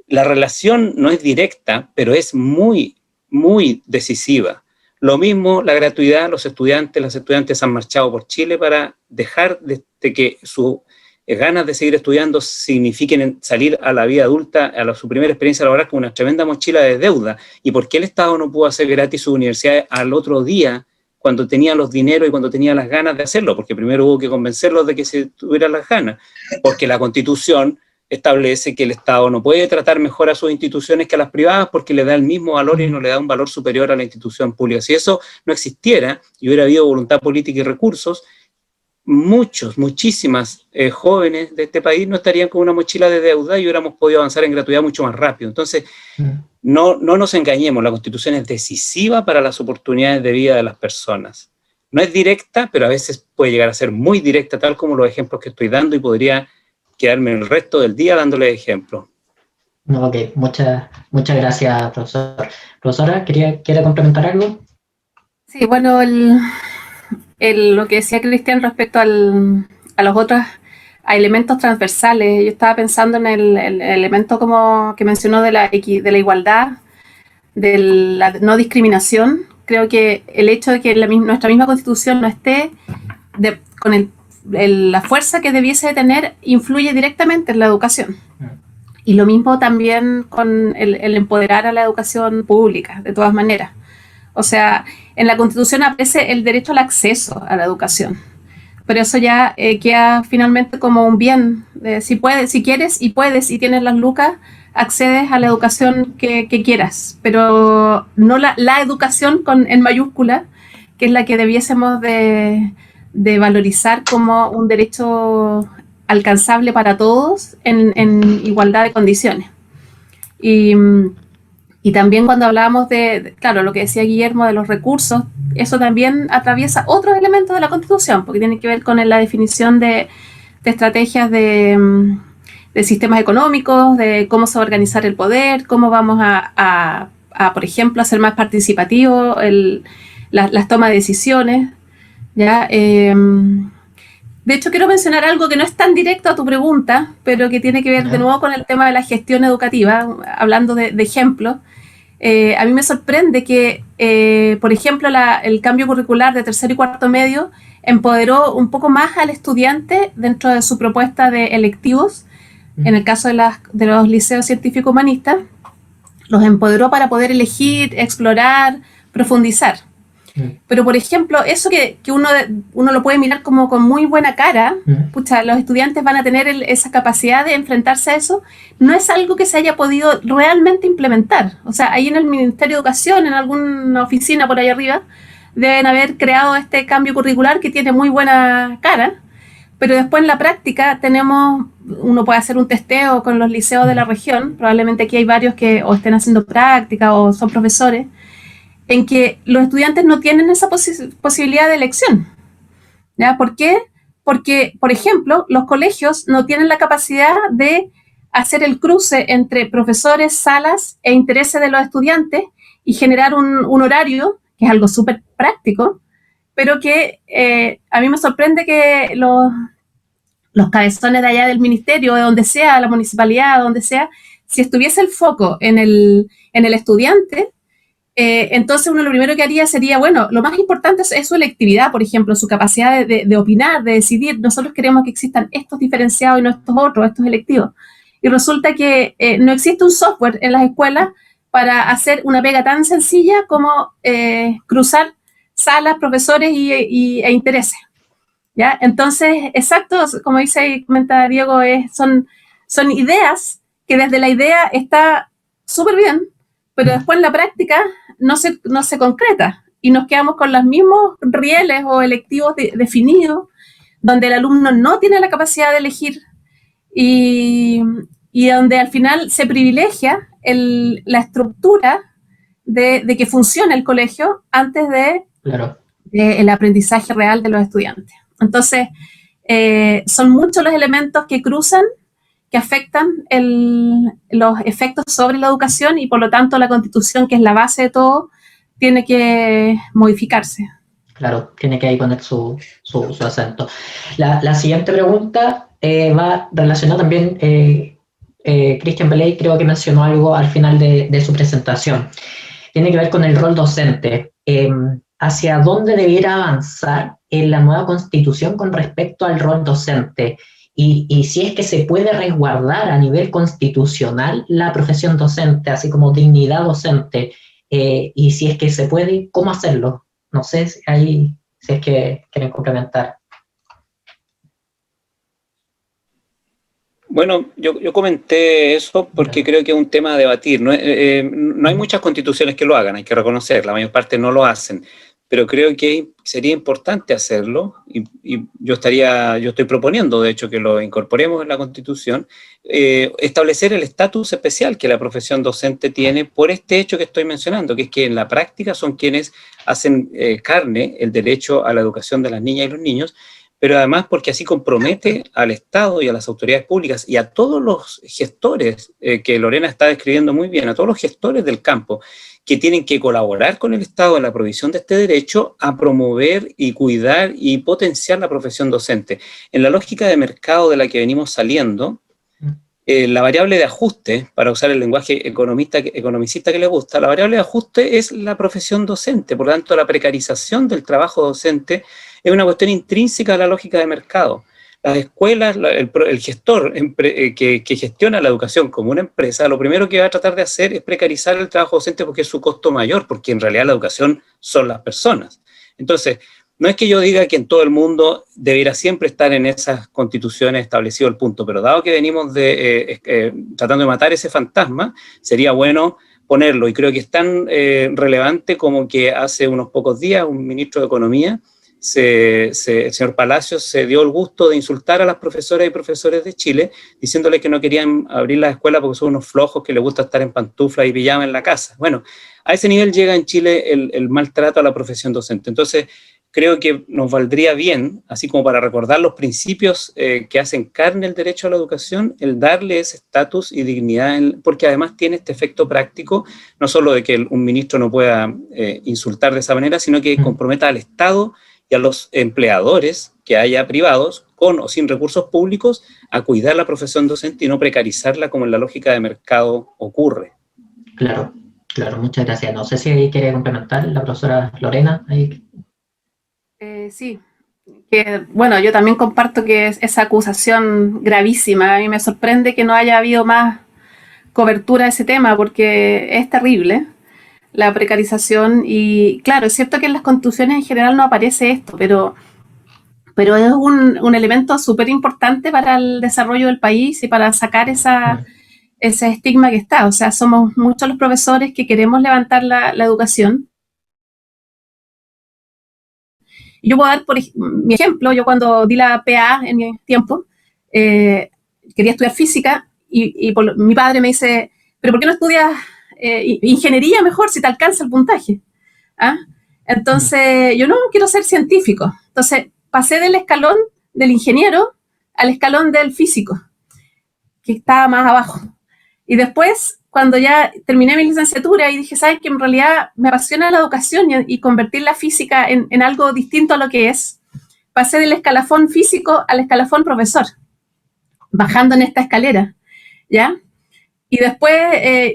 la relación no es directa, pero es muy, muy decisiva. Lo mismo la gratuidad, las estudiantes han marchado por Chile para dejar de que sus ganas de seguir estudiando signifiquen salir a la vida adulta, su primera experiencia laboral con una tremenda mochila de deuda. ¿Y por qué el Estado no pudo hacer gratis sus universidades al otro día, cuando tenía los dineros y cuando tenía las ganas de hacerlo? Porque primero hubo que convencerlos de que se tuvieran las ganas, porque la Constitución establece que el Estado no puede tratar mejor a sus instituciones que a las privadas porque le da el mismo valor y no le da un valor superior a la institución pública. Si eso no existiera y hubiera habido voluntad política y recursos, muchísimas jóvenes de este país no estarían con una mochila de deuda y hubiéramos podido avanzar en gratuidad mucho más rápido. Entonces, no nos engañemos, la Constitución es decisiva para las oportunidades de vida de las personas. No es directa, pero a veces puede llegar a ser muy directa, tal como los ejemplos que estoy dando, y podría quedarme el resto del día dándole ejemplos. Ok, muchas gracias, profesor. Profesora, ¿quiere complementar algo? Sí, bueno, lo que decía Cristian respecto a los otros a elementos transversales, yo estaba pensando en el elemento como que mencionó de la igualdad, de la no discriminación. Creo que el hecho de que nuestra misma Constitución no esté con la fuerza que debiese tener influye directamente en la educación. Y lo mismo también con el empoderar a la educación pública, de todas maneras. O sea, en la Constitución aparece el derecho al acceso a la educación, pero eso ya queda finalmente como un bien. Si quieres y puedes y tienes las lucas, accedes a la educación que quieras, pero no la educación en mayúscula, que es la que debiésemos de valorizar como un derecho alcanzable para todos en igualdad de condiciones. Y también cuando hablábamos claro, lo que decía Guillermo de los recursos, eso también atraviesa otros elementos de la Constitución, porque tiene que ver con la definición de estrategias de sistemas económicos, de cómo se va a organizar el poder, cómo vamos a por ejemplo, hacer más participativo las tomas de decisiones, ¿ya? De hecho, quiero mencionar algo que no es tan directo a tu pregunta, pero que tiene que ver de nuevo con el tema de la gestión educativa, hablando de ejemplos. A mí me sorprende que, por ejemplo, el cambio curricular de tercero y cuarto medio empoderó un poco más al estudiante dentro de su propuesta de electivos. En el caso de los liceos científicos humanistas, los empoderó para poder elegir, explorar, profundizar. Pero, por ejemplo, eso que uno lo puede mirar como con muy buena cara, pucha, los estudiantes van a tener esa capacidad de enfrentarse a eso, no es algo que se haya podido realmente implementar. O sea, ahí en el Ministerio de Educación, en alguna oficina por ahí arriba, deben haber creado este cambio curricular que tiene muy buena cara, pero después en la práctica uno puede hacer un testeo con los liceos de la región, probablemente aquí hay varios que o estén haciendo práctica o son profesores, en que los estudiantes no tienen esa posibilidad de elección. ¿Ya? ¿Por qué? Porque, por ejemplo, los colegios no tienen la capacidad de hacer el cruce entre profesores, salas e intereses de los estudiantes y generar un horario, que es algo súper práctico, pero que a mí me sorprende que los cabezones de allá del ministerio, de donde sea, la municipalidad, donde sea, si estuviese el foco en el estudiante, entonces uno lo primero que haría sería, bueno, lo más importante es su electividad, por ejemplo, su capacidad de opinar, de decidir. Nosotros queremos que existan estos diferenciados y no estos otros, estos electivos. Y resulta que no existe un software en las escuelas para hacer una pega tan sencilla como cruzar salas, profesores e intereses. ¿Ya? Entonces, exacto, como dice y comenta Diego, son ideas que desde la idea está súper bien, pero después en la práctica no se concreta y nos quedamos con los mismos rieles o electivos definidos, donde el alumno no tiene la capacidad de elegir y donde al final se privilegia la estructura de que funcione el colegio antes el aprendizaje real de los estudiantes. Entonces, son muchos los elementos que cruzan, que afectan los efectos sobre la educación y por lo tanto la Constitución, que es la base de todo, tiene que modificarse. Claro, tiene que ahí poner su acento. La siguiente pregunta va relacionada también, Cristian Beley creo que mencionó algo al final de su presentación. Tiene que ver con el rol docente. ¿Hacia dónde debiera avanzar en la nueva Constitución con respecto al rol docente? Y si es que se puede resguardar a nivel constitucional la profesión docente, así como dignidad docente, y si es que se puede, ¿cómo hacerlo? No sé si es que quieren complementar. Bueno, yo comenté eso porque creo que es un tema a debatir. No hay muchas constituciones que lo hagan, hay que reconocer, la mayor parte no lo hacen, pero creo que sería importante hacerlo y yo estoy proponiendo, de hecho, que lo incorporemos en la Constitución, establecer el estatus especial que la profesión docente tiene por este hecho que estoy mencionando, que es que en la práctica son quienes hacen carne el derecho a la educación de las niñas y los niños, pero además porque así compromete al Estado y a las autoridades públicas y a todos los gestores, que Lorena está describiendo muy bien, a todos los gestores del campo, que tienen que colaborar con el Estado en la provisión de este derecho a promover y cuidar y potenciar la profesión docente. En la lógica de mercado de la que venimos saliendo, la variable de ajuste, para usar el lenguaje economicista que le gusta, la variable de ajuste es la profesión docente, por lo tanto la precarización del trabajo docente es una cuestión intrínseca a la lógica de mercado. Las escuelas, el gestor que gestiona la educación como una empresa, lo primero que va a tratar de hacer es precarizar el trabajo docente porque es su costo mayor, porque en realidad la educación son las personas. Entonces, no es que yo diga que en todo el mundo debiera siempre estar en esas constituciones establecido el punto, pero dado que venimos tratando de matar ese fantasma, sería bueno ponerlo, y creo que es tan relevante como que hace unos pocos días un ministro de Economía, el señor Palacios, se dio el gusto de insultar a las profesoras y profesores de Chile, diciéndoles que no querían abrir las escuelas porque son unos flojos que les gusta estar en pantuflas y pijama en la casa. Bueno, a ese nivel llega en Chile el maltrato a la profesión docente. Entonces, creo que nos valdría bien, así como para recordar los principios que hacen carne el derecho a la educación, el darle ese estatus y dignidad, porque además tiene este efecto práctico, no solo de que un ministro no pueda insultar de esa manera, sino que comprometa al Estado y a los empleadores que haya privados, con o sin recursos públicos, a cuidar la profesión docente y no precarizarla como en la lógica de mercado ocurre. Claro, muchas gracias. No sé si quiere complementar la profesora Lorena. Sí, que bueno, yo también comparto que es esa acusación gravísima. A mí me sorprende que no haya habido más cobertura de ese tema porque es terrible la precarización y claro, es cierto que en las constituciones en general no aparece esto, pero es un elemento súper importante para el desarrollo del país y para sacar ese estigma que está. O sea, somos muchos los profesores que queremos levantar la educación. Yo puedo dar por mi ejemplo, yo cuando di la PA en mi tiempo, quería estudiar física y mi padre me dice, pero ¿por qué no estudias ingeniería mejor si te alcanza el puntaje? ¿Ah? Entonces, yo no quiero ser científico. Entonces, pasé del escalón del ingeniero al escalón del físico, que estaba más abajo. Y después, cuando ya terminé mi licenciatura y dije, ¿sabes qué? En realidad me apasiona la educación y convertir la física en algo distinto a lo que es, pasé del escalafón físico al escalafón profesor, bajando en esta escalera, ¿ya? Y después,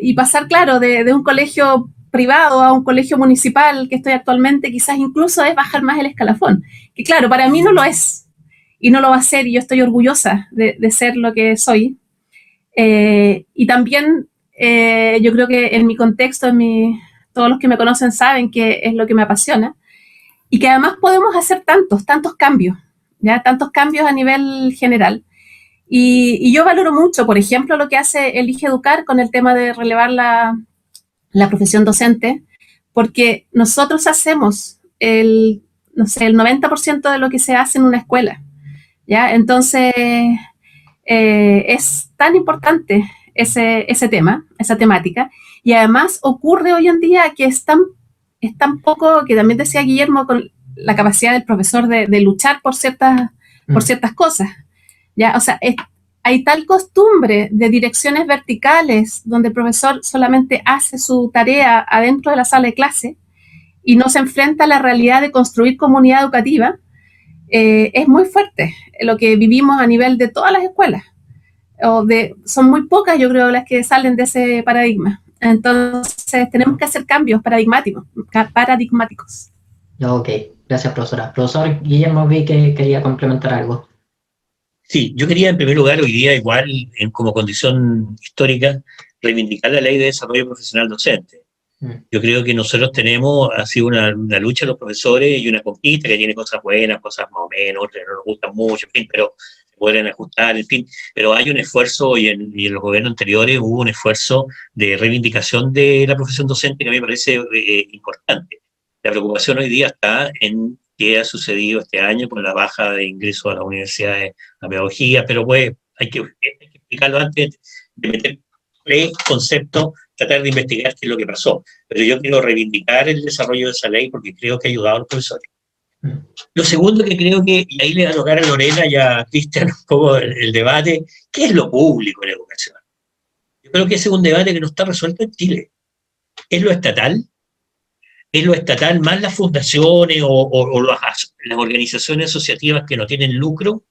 y pasar, claro, de un colegio privado a un colegio municipal que estoy actualmente, quizás incluso es bajar más el escalafón. Que claro, para mí no lo es, y no lo va a ser, y yo estoy orgullosa de ser lo que soy. Y también yo creo que en mi contexto, todos los que me conocen saben que es lo que me apasiona, y que además podemos hacer tantos cambios, ¿ya? Tantos cambios a nivel general. Y yo valoro mucho, por ejemplo, lo que hace Elige Educar con el tema de relevar la profesión docente, porque nosotros hacemos el 90% de lo que se hace en una escuela, ¿ya? Entonces, es tan importante ese tema, esa temática, y además ocurre hoy en día que es tan poco, que también decía Guillermo, con la capacidad del profesor de luchar por ciertas cosas, ¿ya? O sea, hay tal costumbre de direcciones verticales donde el profesor solamente hace su tarea adentro de la sala de clase y no se enfrenta a la realidad de construir comunidad educativa. Es muy fuerte lo que vivimos a nivel de todas las escuelas. Son muy pocas, yo creo, las que salen de ese paradigma. Entonces, tenemos que hacer cambios paradigmáticos. Ok, gracias, profesora. Profesor Guillermo, vi que quería complementar algo. Sí, yo quería en primer lugar hoy día, igual como condición histórica, reivindicar la ley de desarrollo profesional docente. Yo creo que nosotros ha sido una lucha de los profesores y una conquista que tiene cosas buenas, cosas más o menos, otras no nos gustan mucho, en fin, pero pueden ajustar, en fin, pero hay un esfuerzo, y en los gobiernos anteriores hubo un esfuerzo de reivindicación de la profesión docente que a mí me parece importante. La preocupación hoy día está en qué ha sucedido este año con la baja de ingresos a las universidades a pedagogía, pero pues hay que explicarlo antes de meter conceptos, tratar de investigar qué es lo que pasó. Pero yo quiero reivindicar el desarrollo de esa ley porque creo que ha ayudado a los profesores. Lo segundo que creo que, y ahí le va a tocar a Lorena y a Cristian un poco el debate, ¿qué es lo público en la educación? Yo creo que ese es un debate que no está resuelto en Chile. ¿Es lo estatal? ¿Es lo estatal más las fundaciones o las organizaciones asociativas que no tienen lucro?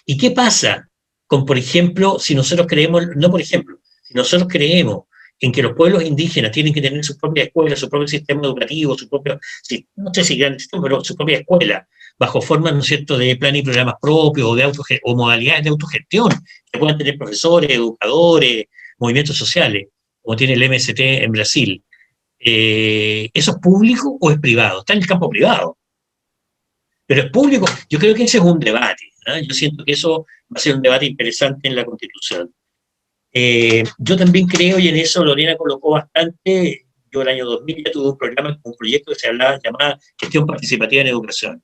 ¿Y qué pasa con, por ejemplo, si nosotros creemos, no por ejemplo, si nosotros creemos en que los pueblos indígenas tienen que tener sus propias escuelas, su propio sistema educativo, su propio, no sé si gran sistema, pero su propia escuela, bajo formas, ¿no es cierto?, de plan y programas propios o modalidades de autogestión, que puedan tener profesores, educadores, movimientos sociales, como tiene el MST en Brasil. ¿Eso es público o es privado? Está en el campo privado. Pero es público. Yo creo que ese es un debate. Yo siento que eso va a ser un debate interesante en la Constitución. Yo también creo, y en eso Lorena colocó bastante, yo el año 2000 ya tuve un proyecto que se llamaba Gestión Participativa en Educación,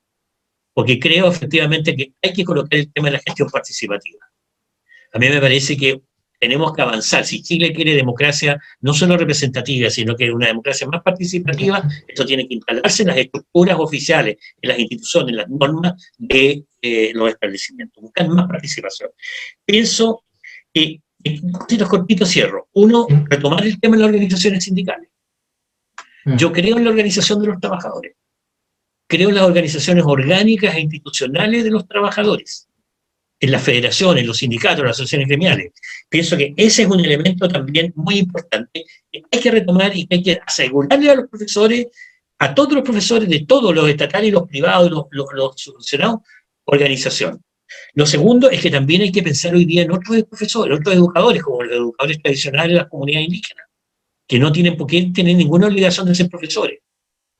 porque creo efectivamente que hay que colocar el tema de la gestión participativa. A mí me parece que tenemos que avanzar. Si Chile quiere democracia no solo representativa, sino que una democracia más participativa, esto tiene que instalarse en las estructuras oficiales, en las instituciones, en las normas de los establecimientos, buscar más participación. Pienso que, en cortitos cierro. Uno, retomar el tema de las organizaciones sindicales. Yo creo en la organización de los trabajadores. Creo en las organizaciones orgánicas e institucionales de los trabajadores, en las federaciones, en los sindicatos, en las asociaciones gremiales. Pienso que ese es un elemento también muy importante que hay que retomar y que hay que asegurarle a los profesores, a todos los profesores de todos los estatales y los privados, los subvencionados, organización. Lo segundo es que también hay que pensar hoy día en otros profesores, otros educadores, como los educadores tradicionales de las comunidades indígenas, que no tienen por qué tener ninguna obligación de ser profesores.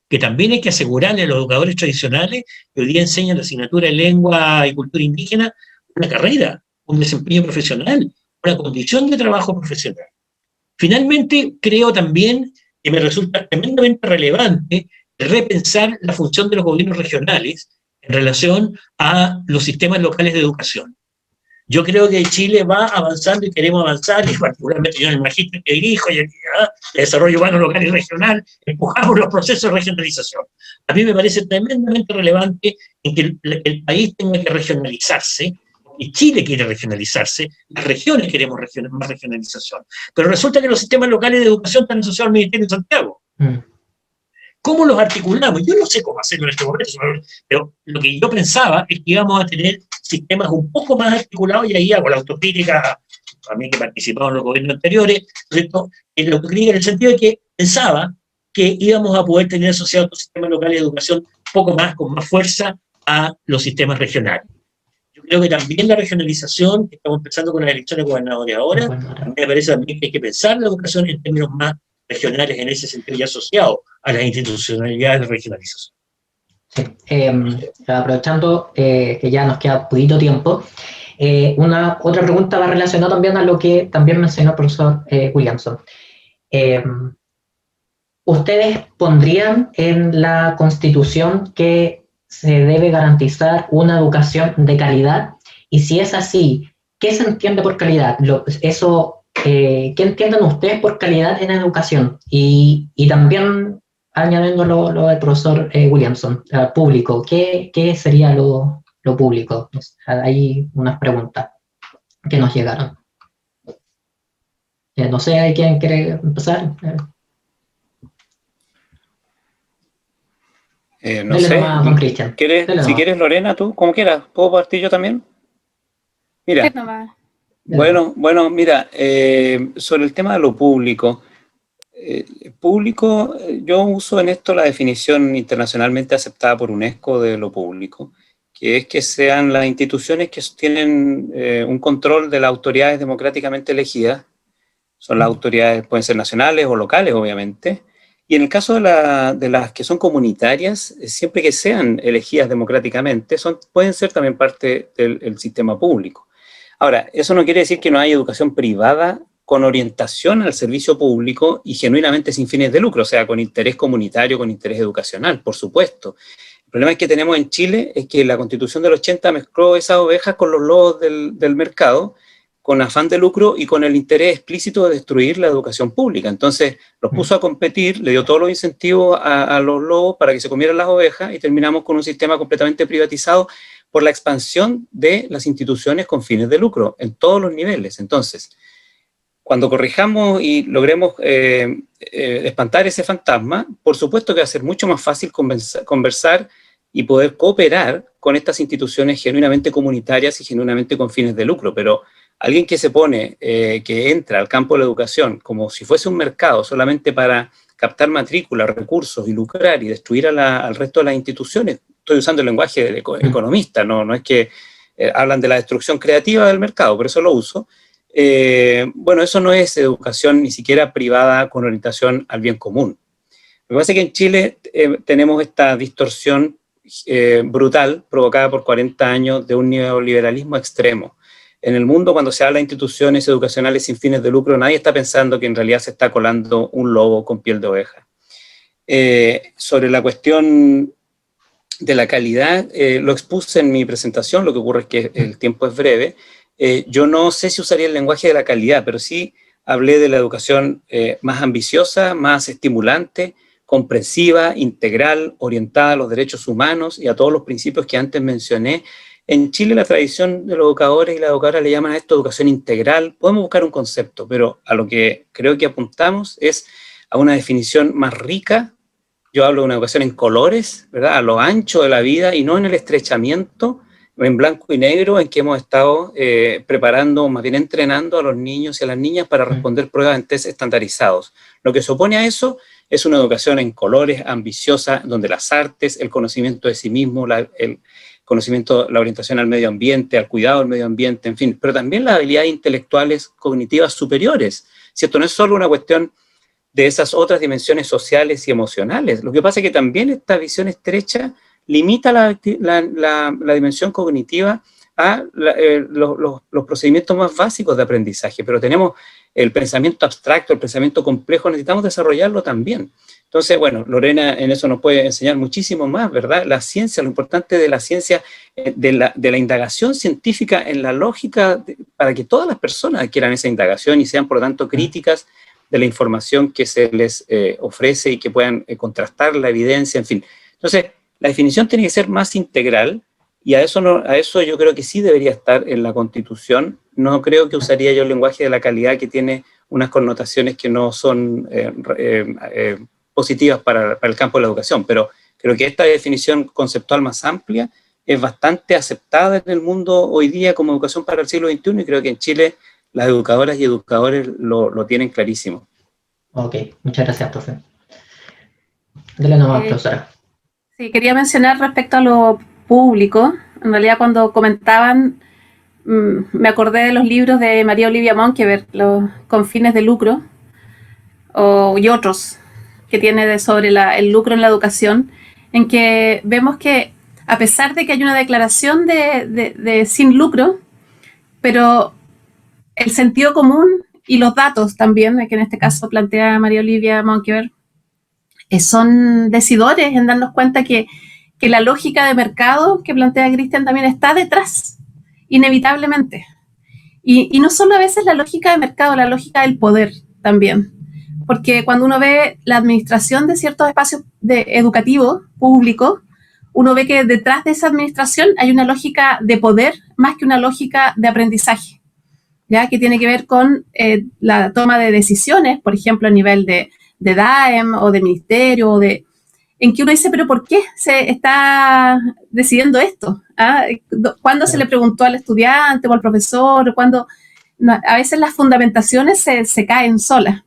Que también hay que asegurarle a los educadores tradicionales que hoy día enseñan la asignatura de lengua y cultura indígena una carrera, un desempeño profesional, una condición de trabajo profesional. Finalmente, creo también que me resulta tremendamente relevante repensar la función de los gobiernos regionales en relación a los sistemas locales de educación. Yo creo que Chile va avanzando y queremos avanzar, y particularmente yo en el magíster que dirijo y el desarrollo urbano local y regional, empujamos los procesos de regionalización. A mí me parece tremendamente relevante en que el país tenga que regionalizarse, y Chile quiere regionalizarse, las regiones queremos más regionalización. Pero resulta que los sistemas locales de educación están asociados al Ministerio de Santiago. ¿Cómo los articulamos? Yo no sé cómo hacerlo en este momento, pero lo que yo pensaba es que íbamos a tener sistemas un poco más articulados, y ahí hago la autocrítica a mí que participaba en los gobiernos anteriores, en la autocrítica en el sentido de que pensaba que íbamos a poder tener asociados los sistemas locales de educación un poco más, con más fuerza, a los sistemas regionales. Yo creo que también la regionalización, que estamos pensando con las elecciones de gobernadores ahora, me parece también que hay que pensar la educación en términos más regionales en ese sentido y asociado a las institucionalidades de regionalización. Sí. Aprovechando que ya nos queda poquito tiempo, otra pregunta va relacionada también a lo que también mencionó el profesor Williamson. ¿Ustedes pondrían en la Constitución que se debe garantizar una educación de calidad? Y si es así, ¿qué se entiende por calidad? ¿Qué entienden ustedes por calidad en educación? Y también, añadiendo lo del profesor Williamson, público, ¿qué sería lo público? Hay unas preguntas que nos llegaron. No sé, ¿quién quiere empezar? No sé, don Cristian. Si quieres, Lorena, tú, como quieras. ¿Puedo partir yo también? Mira, bueno, mira, sobre el tema de lo público, yo uso en esto la definición internacionalmente aceptada por UNESCO de lo público, que es que sean las instituciones que tienen un control de las autoridades democráticamente elegidas. Son las autoridades, pueden ser nacionales o locales, obviamente, Y en el caso de las que son comunitarias, siempre que sean elegidas democráticamente, pueden ser también parte del sistema público. Ahora, eso no quiere decir que no haya educación privada con orientación al servicio público y genuinamente sin fines de lucro, o sea, con interés comunitario, con interés educacional, por supuesto. El problema que tenemos en Chile es que la Constitución del 80 mezcló esas ovejas con los lobos del mercado, con afán de lucro y con el interés explícito de destruir la educación pública. Entonces los puso a competir, le dio todos los incentivos a los lobos para que se comieran las ovejas y terminamos con un sistema completamente privatizado por la expansión de las instituciones con fines de lucro en todos los niveles. Entonces, cuando corrijamos y logremos espantar ese fantasma, por supuesto que va a ser mucho más fácil conversar y poder cooperar con estas instituciones genuinamente comunitarias y genuinamente con fines de lucro, pero alguien que se pone, que entra al campo de la educación como si fuese un mercado solamente para captar matrículas, recursos y lucrar y destruir al resto de las instituciones, estoy usando el lenguaje de economista, no es que hablan de la destrucción creativa del mercado, por eso lo uso. Bueno, eso no es educación ni siquiera privada con orientación al bien común. Lo que pasa es que en Chile tenemos esta distorsión brutal provocada por 40 años de un neoliberalismo extremo. En el mundo, cuando se habla de instituciones educacionales sin fines de lucro, nadie está pensando que en realidad se está colando un lobo con piel de oveja. Sobre la cuestión de la calidad, lo expuse en mi presentación, lo que ocurre es que el tiempo es breve. Yo no sé si usaría el lenguaje de la calidad, pero sí hablé de la educación más ambiciosa, más estimulante, comprensiva, integral, orientada a los derechos humanos y a todos los principios que antes mencioné. En Chile la tradición de los educadores y las educadoras le llaman a esto educación integral. Podemos buscar un concepto, pero a lo que creo que apuntamos es a una definición más rica. Yo hablo de una educación en colores, ¿verdad? A lo ancho de la vida y no en el estrechamiento, en blanco y negro, en que hemos estado preparando, más bien entrenando a los niños y a las niñas para responder pruebas en test estandarizados. Lo que se opone a eso es una educación en colores, ambiciosa, donde las artes, el conocimiento de sí mismo, el conocimiento, la orientación al medio ambiente, al cuidado del medio ambiente, en fin, pero también las habilidades intelectuales cognitivas superiores. Si esto no es solo una cuestión de esas otras dimensiones sociales y emocionales, lo que pasa es que también esta visión estrecha limita la dimensión cognitiva a los procedimientos más básicos de aprendizaje, pero tenemos el pensamiento abstracto, el pensamiento complejo, necesitamos desarrollarlo también. Entonces, bueno, Lorena en eso nos puede enseñar muchísimo más, ¿verdad? La ciencia, lo importante de la ciencia, de la indagación científica en la lógica, para que todas las personas adquieran esa indagación y sean, por lo tanto, críticas de la información que se les ofrece y que puedan contrastar la evidencia, en fin. Entonces, la definición tiene que ser más integral y a eso yo creo que sí debería estar en la Constitución. No creo que usaría yo el lenguaje de la calidad que tiene unas connotaciones que no son positivas para el campo de la educación, pero creo que esta definición conceptual más amplia es bastante aceptada en el mundo hoy día como educación para el siglo XXI y creo que en Chile las educadoras y educadores lo tienen clarísimo. Ok, muchas gracias, profe. Dele nomás, profesora. Sí, quería mencionar respecto a lo público, en realidad cuando comentaban, me acordé de los libros de María Olivia Monkever, los con fines de lucro, y otros que tiene sobre el lucro en la educación, en que vemos que a pesar de que hay una declaración de sin lucro, pero el sentido común y los datos también, que en este caso plantea María Olivia Monkever, son decidores en darnos cuenta que la lógica de mercado que plantea Cristian también está detrás, inevitablemente. Y no solo a veces la lógica de mercado, la lógica del poder también. Porque cuando uno ve la administración de ciertos espacios educativos públicos, uno ve que detrás de esa administración hay una lógica de poder más que una lógica de aprendizaje, ¿ya? Que tiene que ver con la toma de decisiones, por ejemplo, a nivel de DAEM o de ministerio, en que uno dice, pero ¿por qué se está decidiendo esto? ¿Ah? ¿Cuándo se le preguntó al estudiante o al profesor? ¿Cuándo? No, a veces las fundamentaciones se caen solas.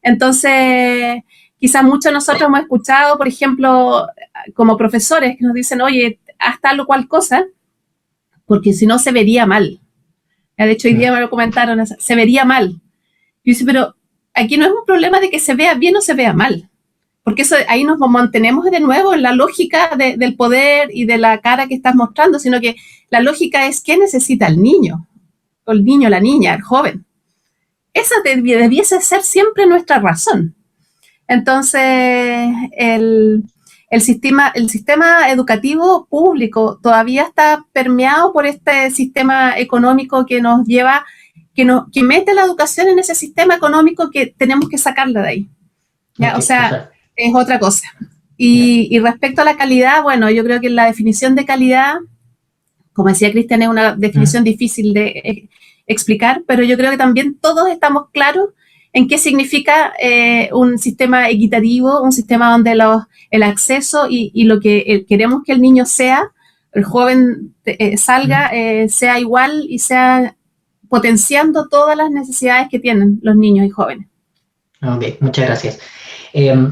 Entonces, quizás muchos de nosotros hemos escuchado, por ejemplo, como profesores que nos dicen, oye, haz tal o cual cosa, porque si no se vería mal. De hecho, hoy día me lo comentaron, se vería mal. Yo dice, pero aquí no es un problema de que se vea bien o se vea mal, porque eso, ahí nos mantenemos de nuevo en la lógica del poder y de la cara que estás mostrando, sino que la lógica es qué necesita el niño, o el niño, la niña, el joven. Esa debiese ser siempre nuestra razón. Entonces, el sistema educativo público todavía está permeado por este sistema económico que nos lleva, que mete la educación en ese sistema económico que tenemos que sacarla de ahí. ¿Ya? Okay, o sea, es otra cosa. Y respecto a la calidad, bueno, yo creo que la definición de calidad, como decía Cristian, es una definición difícil de explicar, pero yo creo que también todos estamos claros en qué significa un sistema equitativo, un sistema donde el acceso y lo que queremos que el niño sea, el joven salga, sea igual y sea potenciando todas las necesidades que tienen los niños y jóvenes. Ok, muchas gracias.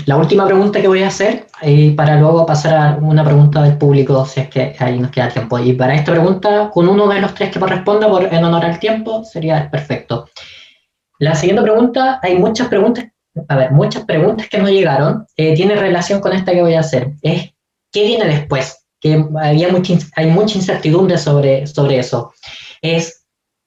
La última pregunta que voy a hacer, para luego pasar a una pregunta del público, si es que ahí nos queda tiempo. Y para esta pregunta, con uno de los tres que corresponda, en honor al tiempo, sería perfecto. La siguiente pregunta, hay muchas preguntas que no llegaron, tiene relación con esta que voy a hacer. Es, ¿qué viene después? Que hay mucha incertidumbre sobre eso. Es,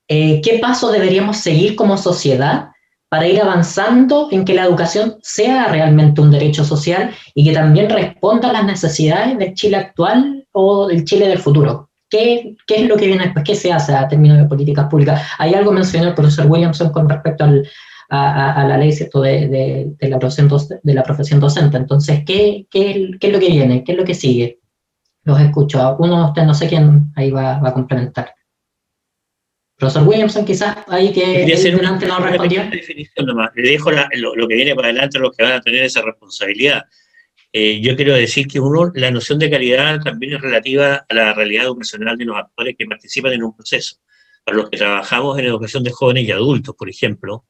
¿qué paso deberíamos seguir como sociedad para ir avanzando en que la educación sea realmente un derecho social y que también responda a las necesidades del Chile actual o del Chile del futuro? ¿Qué es lo que viene después? ¿Qué se hace a términos de políticas públicas? Hay algo mencionó el profesor Williamson con respecto a la ley, ¿cierto?, de la profesión docente. Entonces, ¿qué es lo que viene? ¿Qué es lo que sigue? Los escucho. Uno de ustedes, no sé quién, ahí va a complementar. Profesor Williamson, quizás ahí que delante no respondió. Definición nomás. Le dejo lo que viene para adelante a los que van a tener esa responsabilidad. Yo quiero decir que la noción de calidad también es relativa a la realidad educacional de los actores que participan en un proceso. Para los que trabajamos en educación de jóvenes y adultos, por ejemplo,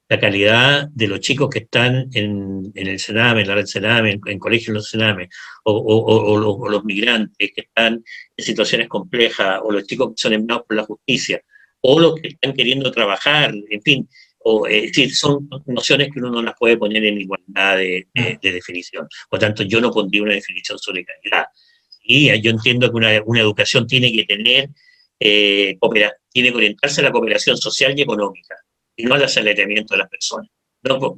la calidad de los chicos que están en el Sename, en la red Sename, en colegios de los Sename, o los migrantes que están en situaciones complejas, o los chicos que son enviados por la justicia, o los que están queriendo trabajar, en fin, es decir, son nociones que uno no las puede poner en igualdad de definición. Por tanto, yo no pondría una definición sobre calidad. Y yo entiendo que una educación tiene que tener, tiene que orientarse a la cooperación social y económica, y no al asalariamiento de las personas. No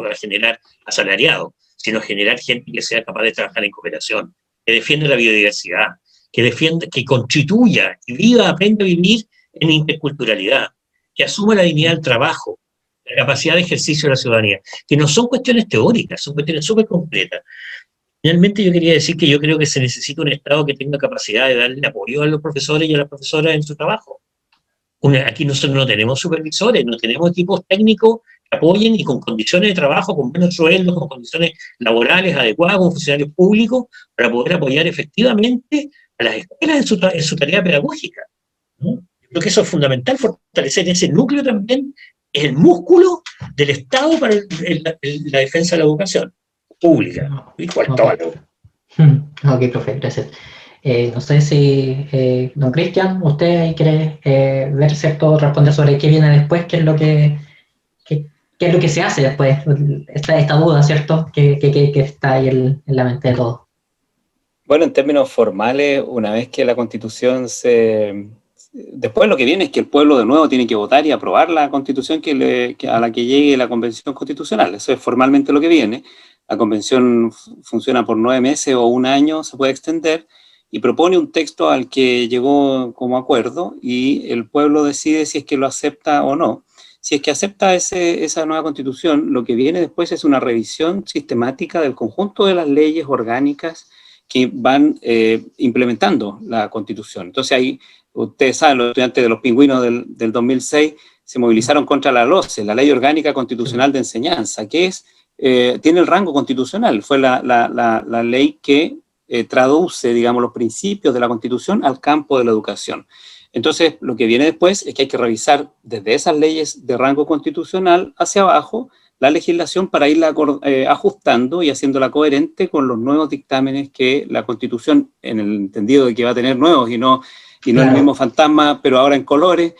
para generar asalariados, sino generar gente que sea capaz de trabajar en cooperación, que defienda la biodiversidad, que constituya y viva, aprenda a vivir en interculturalidad, que asuma la dignidad del trabajo, la capacidad de ejercicio de la ciudadanía, que no son cuestiones teóricas, son cuestiones súper completas. Finalmente yo quería decir que yo creo que se necesita un Estado que tenga capacidad de darle apoyo a los profesores y a las profesoras en su trabajo. Aquí nosotros no tenemos supervisores, no tenemos equipos técnicos que apoyen y con condiciones de trabajo, con buenos sueldos, con condiciones laborales adecuadas, con funcionarios públicos, para poder apoyar efectivamente a las escuelas en su tarea pedagógica, ¿no? Creo que eso es fundamental, fortalecer ese núcleo también, es el músculo del Estado para la defensa de la educación pública. Ok, profe, gracias. No sé si, don Cristian, usted quiere ver, ¿cierto?, responder sobre qué viene después, qué es lo que se hace después, esta duda, ¿cierto?, que está ahí en la mente de todos. Bueno, en términos formales, una vez que la Constitución después lo que viene es que el pueblo de nuevo tiene que votar y aprobar la Constitución a la que llegue la Convención Constitucional. Eso es formalmente lo que viene. La Convención funciona por 9 meses o un año, se puede extender, y propone un texto al que llegó como acuerdo y el pueblo decide si es que lo acepta o no. Si es que acepta esa nueva Constitución, lo que viene después es una revisión sistemática del conjunto de las leyes orgánicas que van implementando la Constitución. Entonces ahí, ustedes saben, los estudiantes de los pingüinos del 2006 se movilizaron contra la LOCE, la Ley Orgánica Constitucional de Enseñanza, que tiene el rango constitucional, fue la ley que traduce, digamos, los principios de la Constitución al campo de la educación. Entonces, lo que viene después es que hay que revisar desde esas leyes de rango constitucional hacia abajo la legislación para irla ajustando y haciéndola coherente con los nuevos dictámenes que la Constitución, en el entendido de que va a tener nuevos y no el mismo fantasma, pero ahora en colores,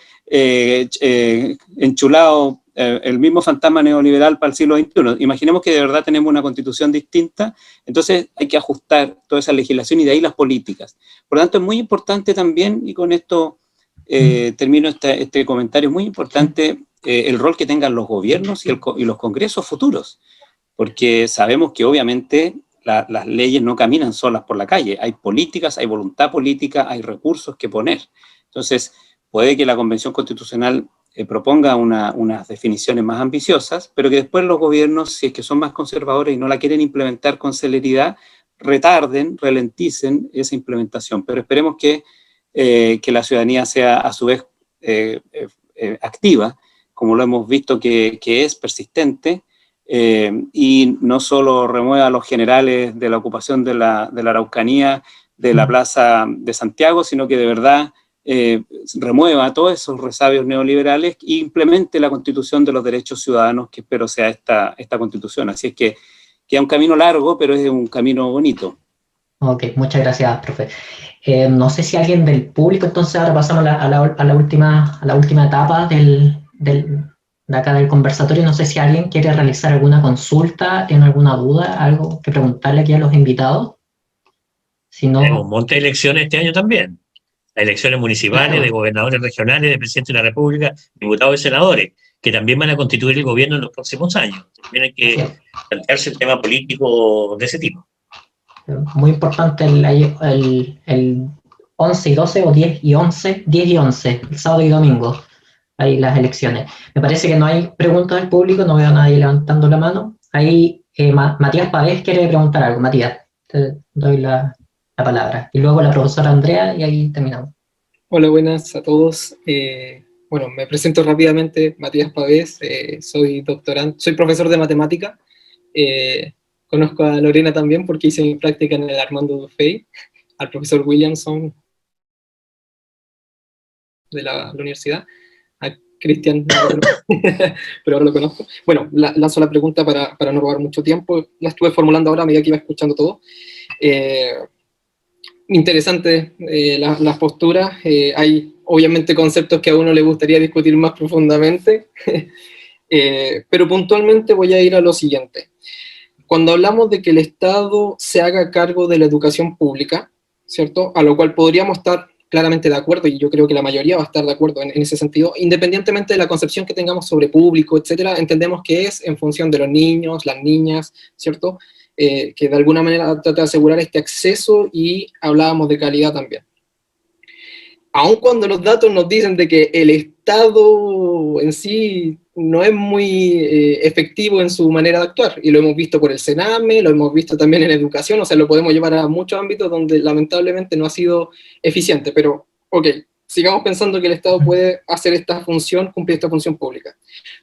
enchulado el mismo fantasma neoliberal para el siglo XXI. Imaginemos que de verdad tenemos una constitución distinta, entonces hay que ajustar toda esa legislación y de ahí las políticas. Por lo tanto, es muy importante también, y con esto termino este comentario, es muy importante el rol que tengan los gobiernos y los congresos futuros, porque sabemos que obviamente las leyes no caminan solas por la calle, hay políticas, hay voluntad política, hay recursos que poner. Entonces, puede que la Convención Constitucional proponga unas definiciones más ambiciosas, pero que después los gobiernos, si es que son más conservadores y no la quieren implementar con celeridad, retarden, ralenticen esa implementación. Pero esperemos que la ciudadanía sea a su vez activa, como lo hemos visto que es persistente, y no solo remueva a los generales de la ocupación de la Araucanía, de la Plaza de Santiago, sino que de verdad remueva todos esos resabios neoliberales e implemente la Constitución de los derechos ciudadanos, que espero sea esta Constitución. Así es que queda un camino largo, pero es un camino bonito. Ok, muchas gracias, profe. No sé si alguien del público, entonces ahora pasamos a la última etapa de acá del conversatorio. No sé si alguien quiere realizar alguna consulta, tiene alguna duda, algo que preguntarle aquí a los invitados. Si no... Tenemos un montón de elecciones este año también. Las elecciones municipales, claro, de gobernadores regionales, de presidente de la República, diputados y senadores, que también van a constituir el gobierno en los próximos años. También hay que plantearse el tema político de ese tipo. muy importante el 11 y 12 o 10 y 11, el sábado y domingo, ahí las elecciones. Me parece que no hay preguntas del público, no veo a nadie levantando la mano. Ahí Matías Pavés quiere preguntar algo. Matías, te doy la palabra. Y luego la profesora Andrea y ahí terminamos. Hola, buenas a todos. Bueno, me presento rápidamente, Matías Pavés, soy doctorante, soy profesor de matemática. Conozco a Lorena también porque hice mi práctica en el Armando Dufay, al profesor Williamson de la universidad. A Cristian no lo conozco, pero ahora lo conozco. Bueno, lanzo la pregunta para no robar mucho tiempo. La estuve formulando ahora a medida que iba escuchando todo. Interesante las posturas. Hay obviamente conceptos que a uno le gustaría discutir más profundamente, pero puntualmente voy a ir a lo siguiente. Cuando hablamos de que el Estado se haga cargo de la educación pública, ¿cierto? A lo cual podríamos estar claramente de acuerdo, y yo creo que la mayoría va a estar de acuerdo en ese sentido, independientemente de la concepción que tengamos sobre público, etcétera, entendemos que es en función de los niños, las niñas, ¿cierto? Que de alguna manera trata de asegurar este acceso, y hablábamos de calidad también. Aun cuando los datos nos dicen de que el Estado en sí no es muy efectivo en su manera de actuar, y lo hemos visto por el Sename, lo hemos visto también en educación, o sea, lo podemos llevar a muchos ámbitos donde lamentablemente no ha sido eficiente, pero ok, sigamos pensando que el Estado puede hacer esta función, cumplir esta función pública.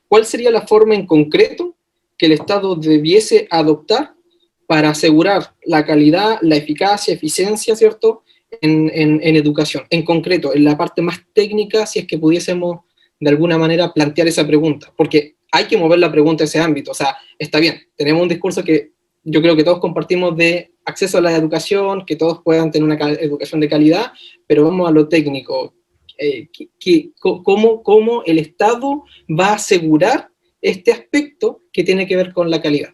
¿Cuál sería la forma en concreto que el Estado debiese adoptar para asegurar la calidad, la eficacia, eficiencia, ¿cierto?, en educación? En concreto, en la parte más técnica, si es que pudiésemos de alguna manera plantear esa pregunta, porque hay que mover la pregunta a ese ámbito. O sea, está bien, tenemos un discurso que yo creo que todos compartimos de acceso a la educación, que todos puedan tener una educación de calidad, pero vamos a lo técnico. ¿Cómo el Estado va a asegurar este aspecto que tiene que ver con la calidad?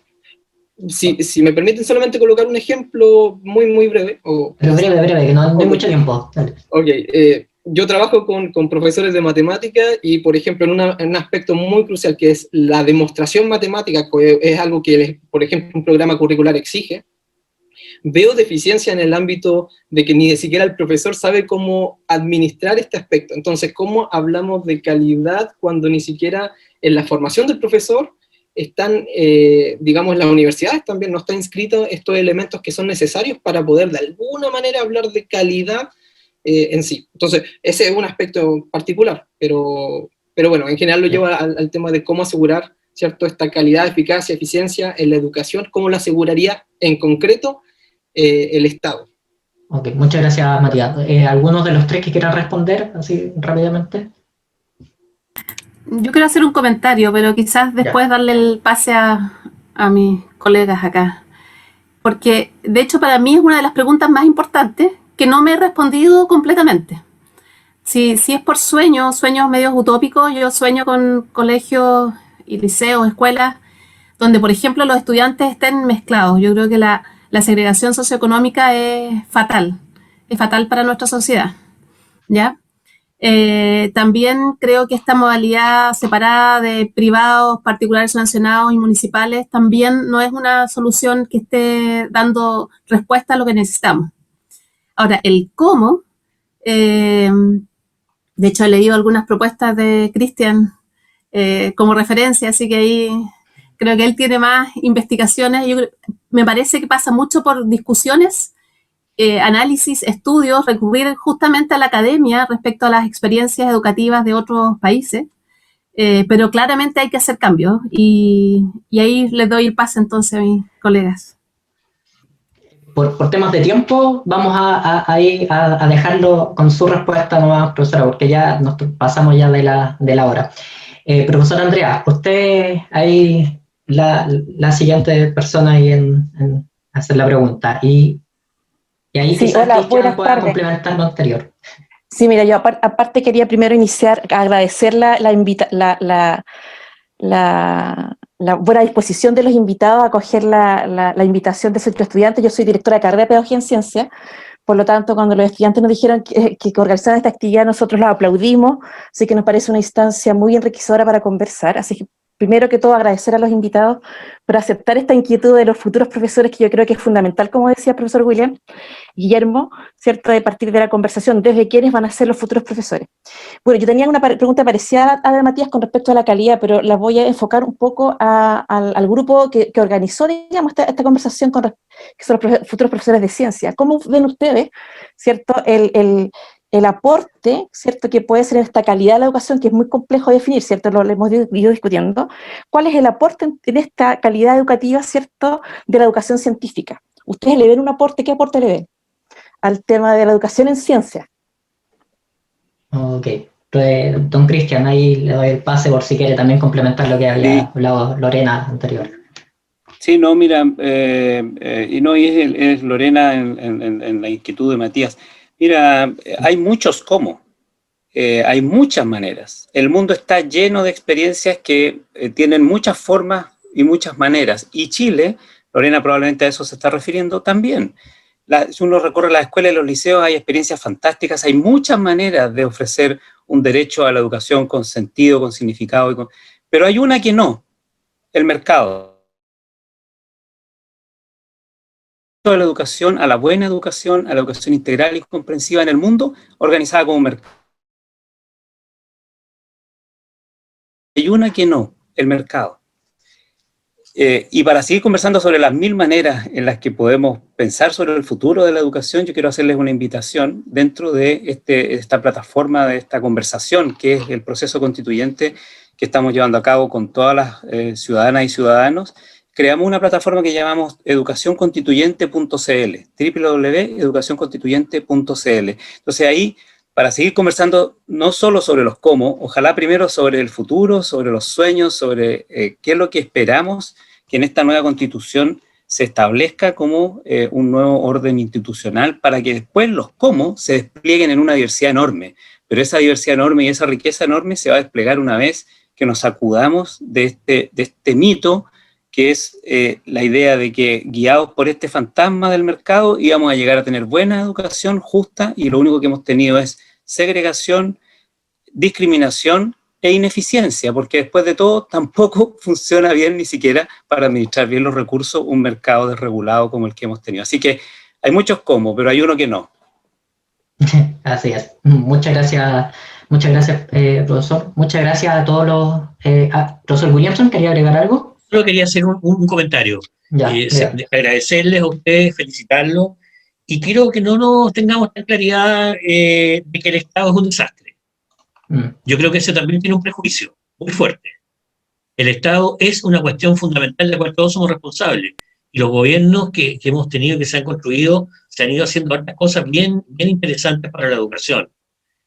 Si me permiten solamente colocar un ejemplo muy breve. Pero breve, que no hay mucho tiempo. Dale. Ok, yo trabajo con profesores de matemática, y por ejemplo en un aspecto muy crucial que es la demostración matemática, que es algo que, por ejemplo, un programa curricular exige, veo deficiencia en el ámbito de que ni siquiera el profesor sabe cómo administrar este aspecto. Entonces, ¿cómo hablamos de calidad cuando ni siquiera en la formación del profesor están, digamos, las universidades también no están inscritos estos elementos que son necesarios para poder de alguna manera hablar de calidad en sí? Entonces, ese es un aspecto particular, pero bueno, en general lo lleva al tema de cómo asegurar, ¿cierto?, esta calidad, eficacia, eficiencia en la educación, cómo lo aseguraría en concreto el Estado. Ok, muchas gracias, Matías. ¿Algunos de los tres que quieran responder así rápidamente? Yo quiero hacer un comentario, pero quizás después darle el pase a mis colegas acá. Porque, de hecho, para mí es una de las preguntas más importantes que no me he respondido completamente. Si es por sueños medios utópicos, yo sueño con colegios y liceos, escuelas, donde, por ejemplo, los estudiantes estén mezclados. Yo creo que la segregación socioeconómica es fatal para nuestra sociedad, ¿ya? También creo que esta modalidad separada de privados, particulares sancionados y municipales también no es una solución que esté dando respuesta a lo que necesitamos. Ahora, el cómo, de hecho he leído algunas propuestas de Cristian como referencia, así que ahí creo que él tiene más investigaciones. Me parece que pasa mucho por discusiones, análisis, estudios, recurrir justamente a la academia respecto a las experiencias educativas de otros países, pero claramente hay que hacer cambios y ahí les doy el pase entonces a mis colegas. Por temas de tiempo, vamos a dejarlo con su respuesta nomás, profesora, porque ya nos pasamos ya de la hora. Profesora Andrea, usted ahí la siguiente persona ahí en hacer la pregunta. Y ahí Sí, quizás hola, Cristian buenas pueda tardes. complementar lo anterior. Sí, mira, yo aparte quería primero agradecer la buena disposición de los invitados a acoger la invitación del Centro Estudiante. Yo soy directora de carrera de Pedagogía en Ciencia, por lo tanto, cuando los estudiantes nos dijeron que organizaran esta actividad, nosotros la aplaudimos, así que nos parece una instancia muy enriquecedora para conversar. Así que, primero que todo, agradecer a los invitados por aceptar esta inquietud de los futuros profesores, que yo creo que es fundamental, como decía el profesor Guillermo, ¿cierto?, de partir de la conversación desde quiénes van a ser los futuros profesores. Bueno, yo tenía una pregunta parecida a la de Matías con respecto a la calidad, pero la voy a enfocar un poco al grupo que organizó, digamos, esta conversación, que son los futuros profesores de ciencia. ¿Cómo ven ustedes, ¿cierto?, el aporte, ¿cierto?, que puede ser en esta calidad de la educación, que es muy complejo de definir, ¿cierto?, lo hemos ido discutiendo. ¿Cuál es el aporte en esta calidad educativa, ¿cierto?, de la educación científica? ¿Ustedes le ven un aporte? ¿Qué aporte le ven al tema de la educación en ciencia? Ok. Don Cristian, ahí le doy el pase por si quiere también complementar lo que había hablado Lorena anterior. Sí, no, mira, es Lorena en la inquietud de Matías. Mira, hay muchos cómo, hay muchas maneras. El mundo está lleno de experiencias que tienen muchas formas y muchas maneras. Y Chile, Lorena probablemente a eso se está refiriendo también. Si uno recorre las escuelas y los liceos, hay experiencias fantásticas, hay muchas maneras de ofrecer un derecho a la educación con sentido, con significado, pero hay una que no, el mercado. De la educación, a la buena educación, a la educación integral y comprensiva en el mundo, organizada como un mercado. Hay una que no, el mercado. Y para seguir conversando sobre las 1000 maneras en las que podemos pensar sobre el futuro de la educación, yo quiero hacerles una invitación dentro de esta plataforma, de esta conversación, que es el proceso constituyente que estamos llevando a cabo con todas las ciudadanas y ciudadanos. Creamos una plataforma que llamamos educacionconstituyente.cl, www.educacionconstituyente.cl. Entonces ahí, para seguir conversando no solo sobre los cómo, ojalá primero sobre el futuro, sobre los sueños, sobre qué es lo que esperamos que en esta nueva constitución se establezca como un nuevo orden institucional, para que después los cómo se desplieguen en una diversidad enorme. Pero esa diversidad enorme y esa riqueza enorme se va a desplegar una vez que nos sacudamos de este mito, que es la idea de que guiados por este fantasma del mercado íbamos a llegar a tener buena educación justa, y lo único que hemos tenido es segregación, discriminación e ineficiencia, porque después de todo tampoco funciona bien, ni siquiera para administrar bien los recursos, un mercado desregulado como el que hemos tenido. Así que hay muchos cómo, pero hay uno que no. Así es. Muchas gracias, profesor. Muchas gracias a todos los... profesor Williamson, ¿quería agregar algo? Solo quería hacer un comentario. Agradecerles a ustedes, felicitarlos, y quiero que no nos tengamos tan claridad de que el Estado es un desastre. Yo creo que eso también tiene un prejuicio muy fuerte. El Estado es una cuestión fundamental de la cual todos somos responsables, y los gobiernos que hemos tenido, que se han construido, se han ido haciendo otras cosas bien interesantes para la educación.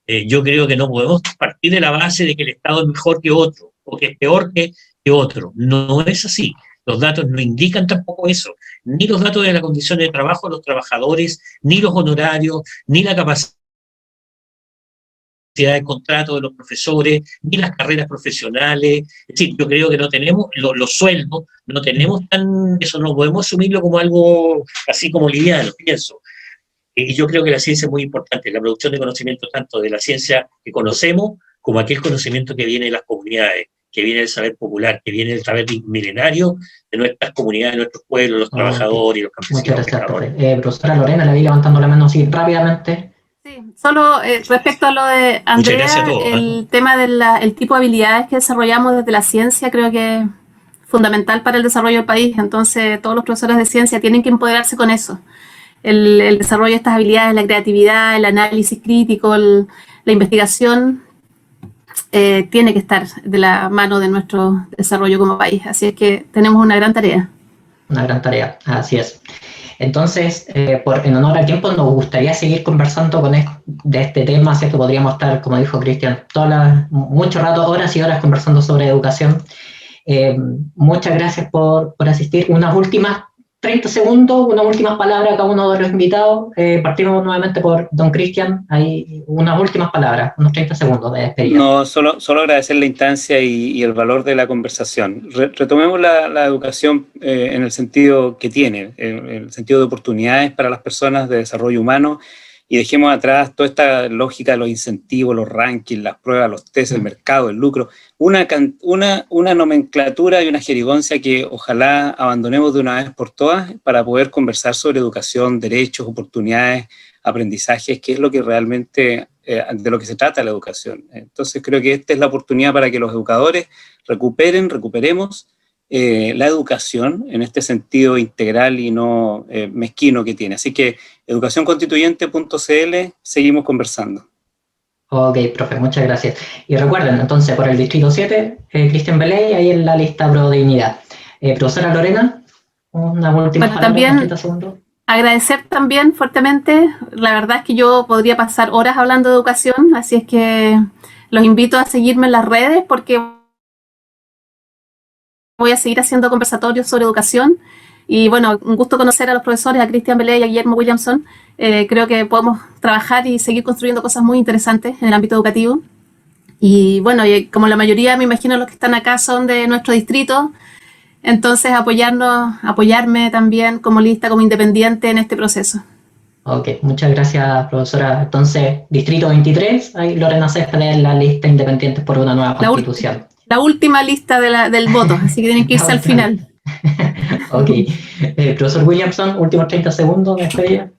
Yo creo que no podemos partir de la base de que el Estado es mejor que otro, o que es peor que otro. No es así. Los datos no indican tampoco eso, ni los datos de la condición de trabajo de los trabajadores, ni los honorarios, ni la capacidad de contrato de los profesores, ni las carreras profesionales. Es decir, yo creo que no tenemos los sueldos, no tenemos eso no podemos asumirlo como algo así como liviano, pienso. Y yo creo que la ciencia es muy importante, la producción de conocimiento tanto de la ciencia que conocemos como aquel conocimiento que viene de las comunidades, que viene del saber popular, que viene del saber milenario de nuestras comunidades, de nuestros pueblos, los trabajadores y los campesinos. Muchas gracias, profesora Lorena, la vi levantando la mano así rápidamente. Sí, solo respecto a lo de Andrea, el tema del tipo de habilidades que desarrollamos desde la ciencia creo que es fundamental para el desarrollo del país. Entonces, todos los profesores de ciencia tienen que empoderarse con eso. El desarrollo de estas habilidades, la creatividad, el análisis crítico, la investigación, tiene que estar de la mano de nuestro desarrollo como país. Así es que tenemos una gran tarea. Una gran tarea, así es. Entonces, en honor al tiempo, nos gustaría seguir conversando de este tema, así que podríamos estar, como dijo Cristian, mucho rato, horas y horas conversando sobre educación. Muchas gracias por asistir. Unas últimas 30 segundos, unas últimas palabras a cada uno de los invitados. Partimos nuevamente por don Cristian. Hay unas últimas palabras, unos 30 segundos de despedida. No, solo agradecer la instancia y el valor de la conversación. Retomemos la educación en el sentido que tiene, en el sentido de oportunidades para las personas, de desarrollo humano, y dejemos atrás toda esta lógica de los incentivos, los rankings, las pruebas, los tests, el mercado, el lucro, una nomenclatura y una jerigoncia que ojalá abandonemos de una vez por todas para poder conversar sobre educación, derechos, oportunidades, aprendizajes, que es lo que realmente, de lo que se trata la educación. Entonces creo que esta es la oportunidad para que los educadores recuperemos la educación en este sentido integral y no mezquino que tiene. Así que educacionconstituyente.cl, seguimos conversando. Ok, profe, muchas gracias. Y recuerden, entonces, por el Distrito 7, Cristian Beley, ahí en la lista Pro Dignidad. Profesora Lorena, una última palabra, también 30 segundos. Agradecer también fuertemente. La verdad es que yo podría pasar horas hablando de educación, así es que los invito a seguirme en las redes porque voy a seguir haciendo conversatorios sobre educación. Y bueno, un gusto conocer a los profesores, a Cristian Beley y a Guillermo Williamson. Creo que podemos trabajar y seguir construyendo cosas muy interesantes en el ámbito educativo. Y bueno, como la mayoría, me imagino, los que están acá son de nuestro distrito, entonces apoyarme también como lista, como independiente en este proceso. Ok, muchas gracias, profesora. Entonces, Distrito 23, ahí Lorena Céspedes en la lista Independientes por una Nueva Constitución. La última lista del voto, así que tienen que irse al final. Ok. Profesor Williamson, últimos 30 segundos de despedida.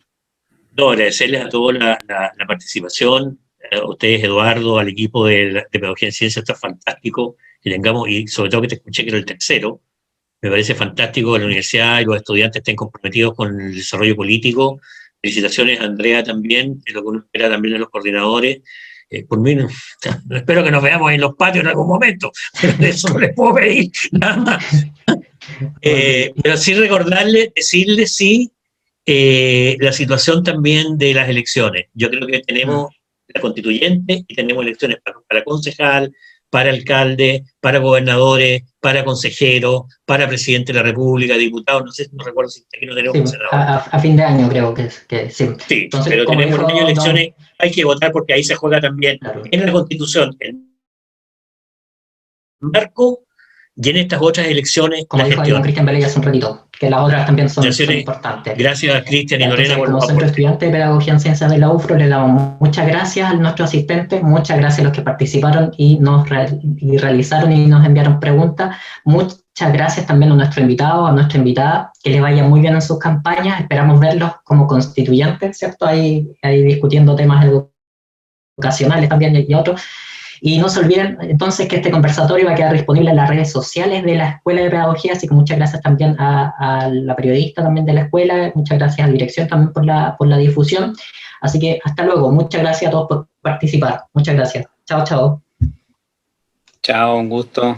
No, agradecerles a todos la participación, a ustedes, Eduardo, al equipo de Pedagogía en Ciencia. Esto es fantástico que tengamos, y sobre todo que te escuché que era el tercero. Me parece fantástico que la universidad y los estudiantes estén comprometidos con el desarrollo político. Felicitaciones a Andrea también, es lo que uno espera también de los coordinadores. Por mí, no espero que nos veamos en los patios en algún momento, pero de eso no les puedo pedir nada más. Pero sí decirles sí, la situación también de las elecciones. Yo creo que tenemos la constituyente y tenemos elecciones para concejal, para alcalde, para gobernadores, para consejeros, para presidente de la República, diputados, no recuerdo si aquí no tenemos senadores. A fin de año creo que sí. Sí, entonces, pero tenemos un año de elecciones, hay que votar porque ahí se juega también en la Constitución, el marco y en estas otras elecciones. Como dijo ahí Cristian Beley hace un ratito, que las otras también son importantes. Gracias a Cristian y Lorena por como Centro Estudiante de Pedagogía en Ciencias de la UFRO, le damos muchas gracias a nuestros asistentes, muchas gracias a los que participaron y realizaron y nos enviaron preguntas. Muchas gracias también a nuestro invitado, a nuestra invitada, que les vaya muy bien en sus campañas. Esperamos verlos como constituyentes, ¿cierto? Ahí discutiendo temas educacionales también y otros. Y no se olviden entonces que este conversatorio va a quedar disponible en las redes sociales de la Escuela de Pedagogía, así que muchas gracias también a la periodista también de la escuela, muchas gracias a la dirección también por la difusión. Así que hasta luego, muchas gracias a todos por participar, muchas gracias. Chao, chao. Chao, un gusto.